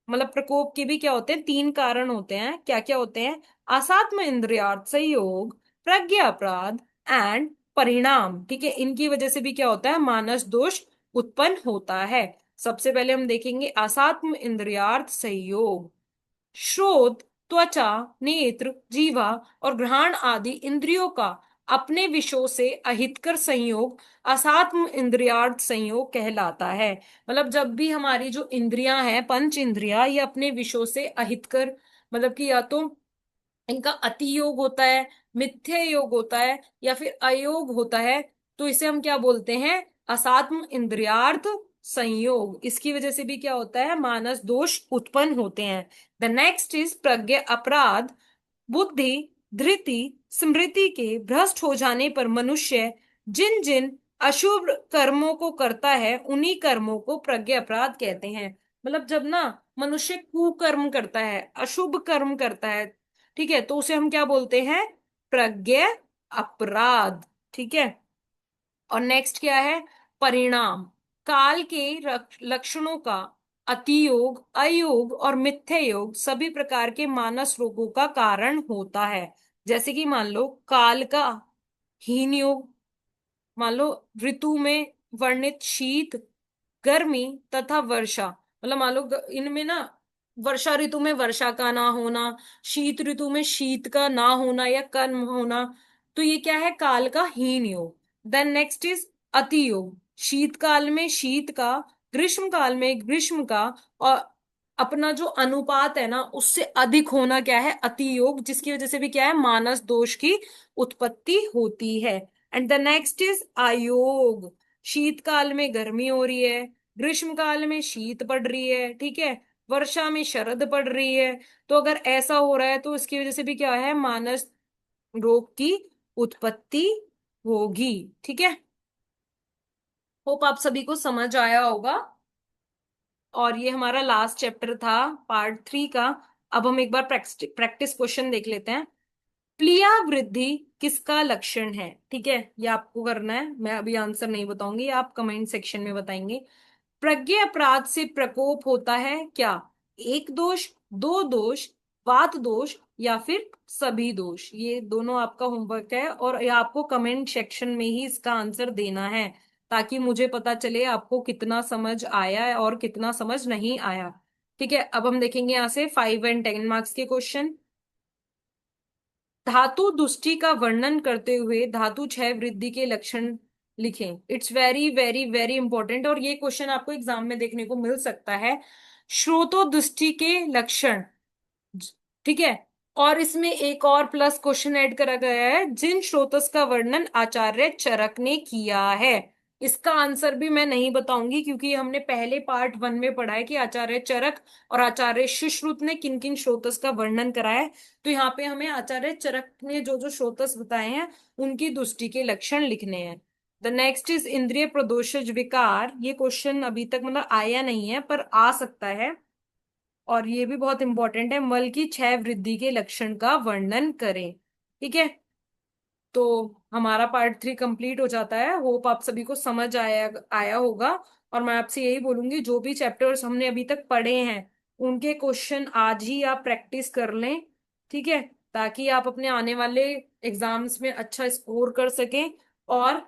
Speaker 1: मतलब प्रकोप के भी क्या होते हैं? तीन कारण होते हैं। क्या क्या होते हैं? असात्म इंद्रियार्थ संयोग, प्रज्ञा अपराध एंड परिणाम। ठीक है। इनकी वजह से भी क्या होता है? मानस दोष उत्पन्न होता है। सबसे पहले हम देखेंगे असात्म इंद्रियार्थ संयोग। श्रोत, त्वचा, नेत्र, जीवा और घ्राण आदि इंद्रियों का अपने विषयों से अहितकर संयोग असात्म इंद्रियार्थ संयोग कहलाता है। मतलब जब भी हमारी जो इंद्रियां हैं, पंच इंद्रियां, ये अपने विषयों से अहितकर, मतलब कि या तो इनका अति योग होता है, मिथ्या योग होता है, या फिर अयोग होता है, तो इसे हम क्या बोलते हैं? असात्म इंद्रियार्थ संयोग। इसकी वजह से भी क्या होता है? मानस दोष उत्पन्न होते हैं। द नेक्स्ट इज प्रज्ञा अपराध। बुद्धि, धृति, स्मृति के भ्रष्ट हो जाने पर मनुष्य जिन जिन अशुभ कर्मों को करता है, उन्हीं कर्मों को प्रज्ञा अपराध कहते हैं। मतलब जब ना मनुष्य कुकर्म करता है, अशुभ कर्म करता है, ठीक है, तो उसे हम क्या बोलते हैं? प्रज्ञा अपराध। ठीक है। और नेक्स्ट क्या है? परिणाम। काल के लक्षणों का अतियोग, अयोग और मिथ्या योग सभी प्रकार के मानस रोगों का कारण होता है। जैसे कि मान लो काल का हीन योग, मान लो ऋतु में वर्णित शीत, गर्मी तथा वर्षा, मतलब मान लो इनमें ना वर्षा ऋतु में वर्षा का ना होना, शीत ऋतु में शीत का ना होना या कम होना, तो ये क्या है? काल का हीन योग। देन नेक्स्ट इज अति योग। शीतकाल में शीत का, ग्रीष्म काल में ग्रीष्म का, और अपना जो अनुपात है ना उससे अधिक होना क्या है? अति योग, जिसकी वजह से भी क्या है? मानस दोष की उत्पत्ति होती है। एंड द नेक्स्ट इज अयोग। शीतकाल में गर्मी हो रही है, ग्रीष्म काल में शीत पड़ रही है, ठीक है, वर्षा में शरद पड़ रही है, तो अगर ऐसा हो रहा है तो इसकी वजह से भी क्या है? मानस रोग की उत्पत्ति होगी। ठीक है। होप आप सभी को समझ आया होगा। और ये हमारा लास्ट चैप्टर था पार्ट 3 का। अब हम एक बार प्रैक्टिस क्वेश्चन देख लेते हैं। प्लिया वृद्धि किसका लक्षण है? ठीक है, ये आपको करना है, मैं अभी आंसर नहीं बताऊंगी, आप कमेंट सेक्शन में बताएंगे। प्रज्ञा अपराध से प्रकोप होता है क्या? एक दोष, दो दोष, वात दोष या फिर सभी दोष? ये दोनों आपका होमवर्क है और ये आपको कमेंट सेक्शन में ही इसका आंसर देना है, ताकि मुझे पता चले आपको कितना समझ आया है और कितना समझ नहीं आया। ठीक है। अब हम देखेंगे यहाँ से 5 और 10 मार्क्स के क्वेश्चन। धातु दुष्टि का वर्णन करते हुए धातु क्षय वृद्धि के लक्षण लिखें। It's very very very important, और ये क्वेश्चन आपको एग्जाम में देखने को मिल सकता है। श्रोतो दृष्टि के लक्षण, ठीक है, और इसमें एक और प्लस क्वेश्चन ऐड करा गया है, जिन स्रोतस का वर्णन आचार्य चरक ने किया है। इसका आंसर भी मैं नहीं बताऊंगी, क्योंकि हमने पहले पार्ट 1 में पढ़ा है कि आचार्य चरक और आचार्य सुश्रुत ने किन किन स्रोतस का वर्णन करा है। तो यहाँ पे हमें आचार्य चरक ने जो जो स्रोतस बताए हैं उनकी दृष्टि के लक्षण लिखने हैं। द नेक्स्ट इज इंद्रिय प्रदोषज विकार। ये क्वेश्चन अभी तक मतलब आया नहीं है पर आ सकता है, और ये भी बहुत इंपॉर्टेंट है। मल की क्षय वृद्धि के लक्षण का वर्णन करें। ठीक है। तो हमारा पार्ट 3 कंप्लीट हो जाता है। होप आप सभी को समझ आया आया होगा। और मैं आपसे यही बोलूंगी, जो भी चैप्टर्स हमने अभी तक पढ़े हैं उनके क्वेश्चन आज ही आप प्रैक्टिस कर लें। ठीक है, ताकि आप अपने आने वाले एग्जाम्स में अच्छा स्कोर कर सकें। और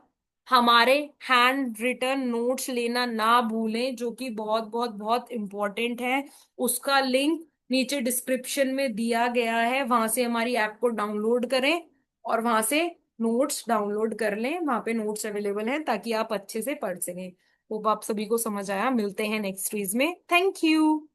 Speaker 1: हमारे हैंड रिटन नोट्स लेना ना भूलें, जो कि बहुत बहुत बहुत इंपॉर्टेंट है। उसका लिंक नीचे डिस्क्रिप्शन में दिया गया है, वहां से हमारी ऐप को डाउनलोड करें और वहां से नोट्स डाउनलोड कर लें, वहां पे नोट्स अवेलेबल हैं ताकि आप अच्छे से पढ़ सकें। होप आप सभी को समझ आया। मिलते हैं नेक्स्ट क्विज में। Thank you.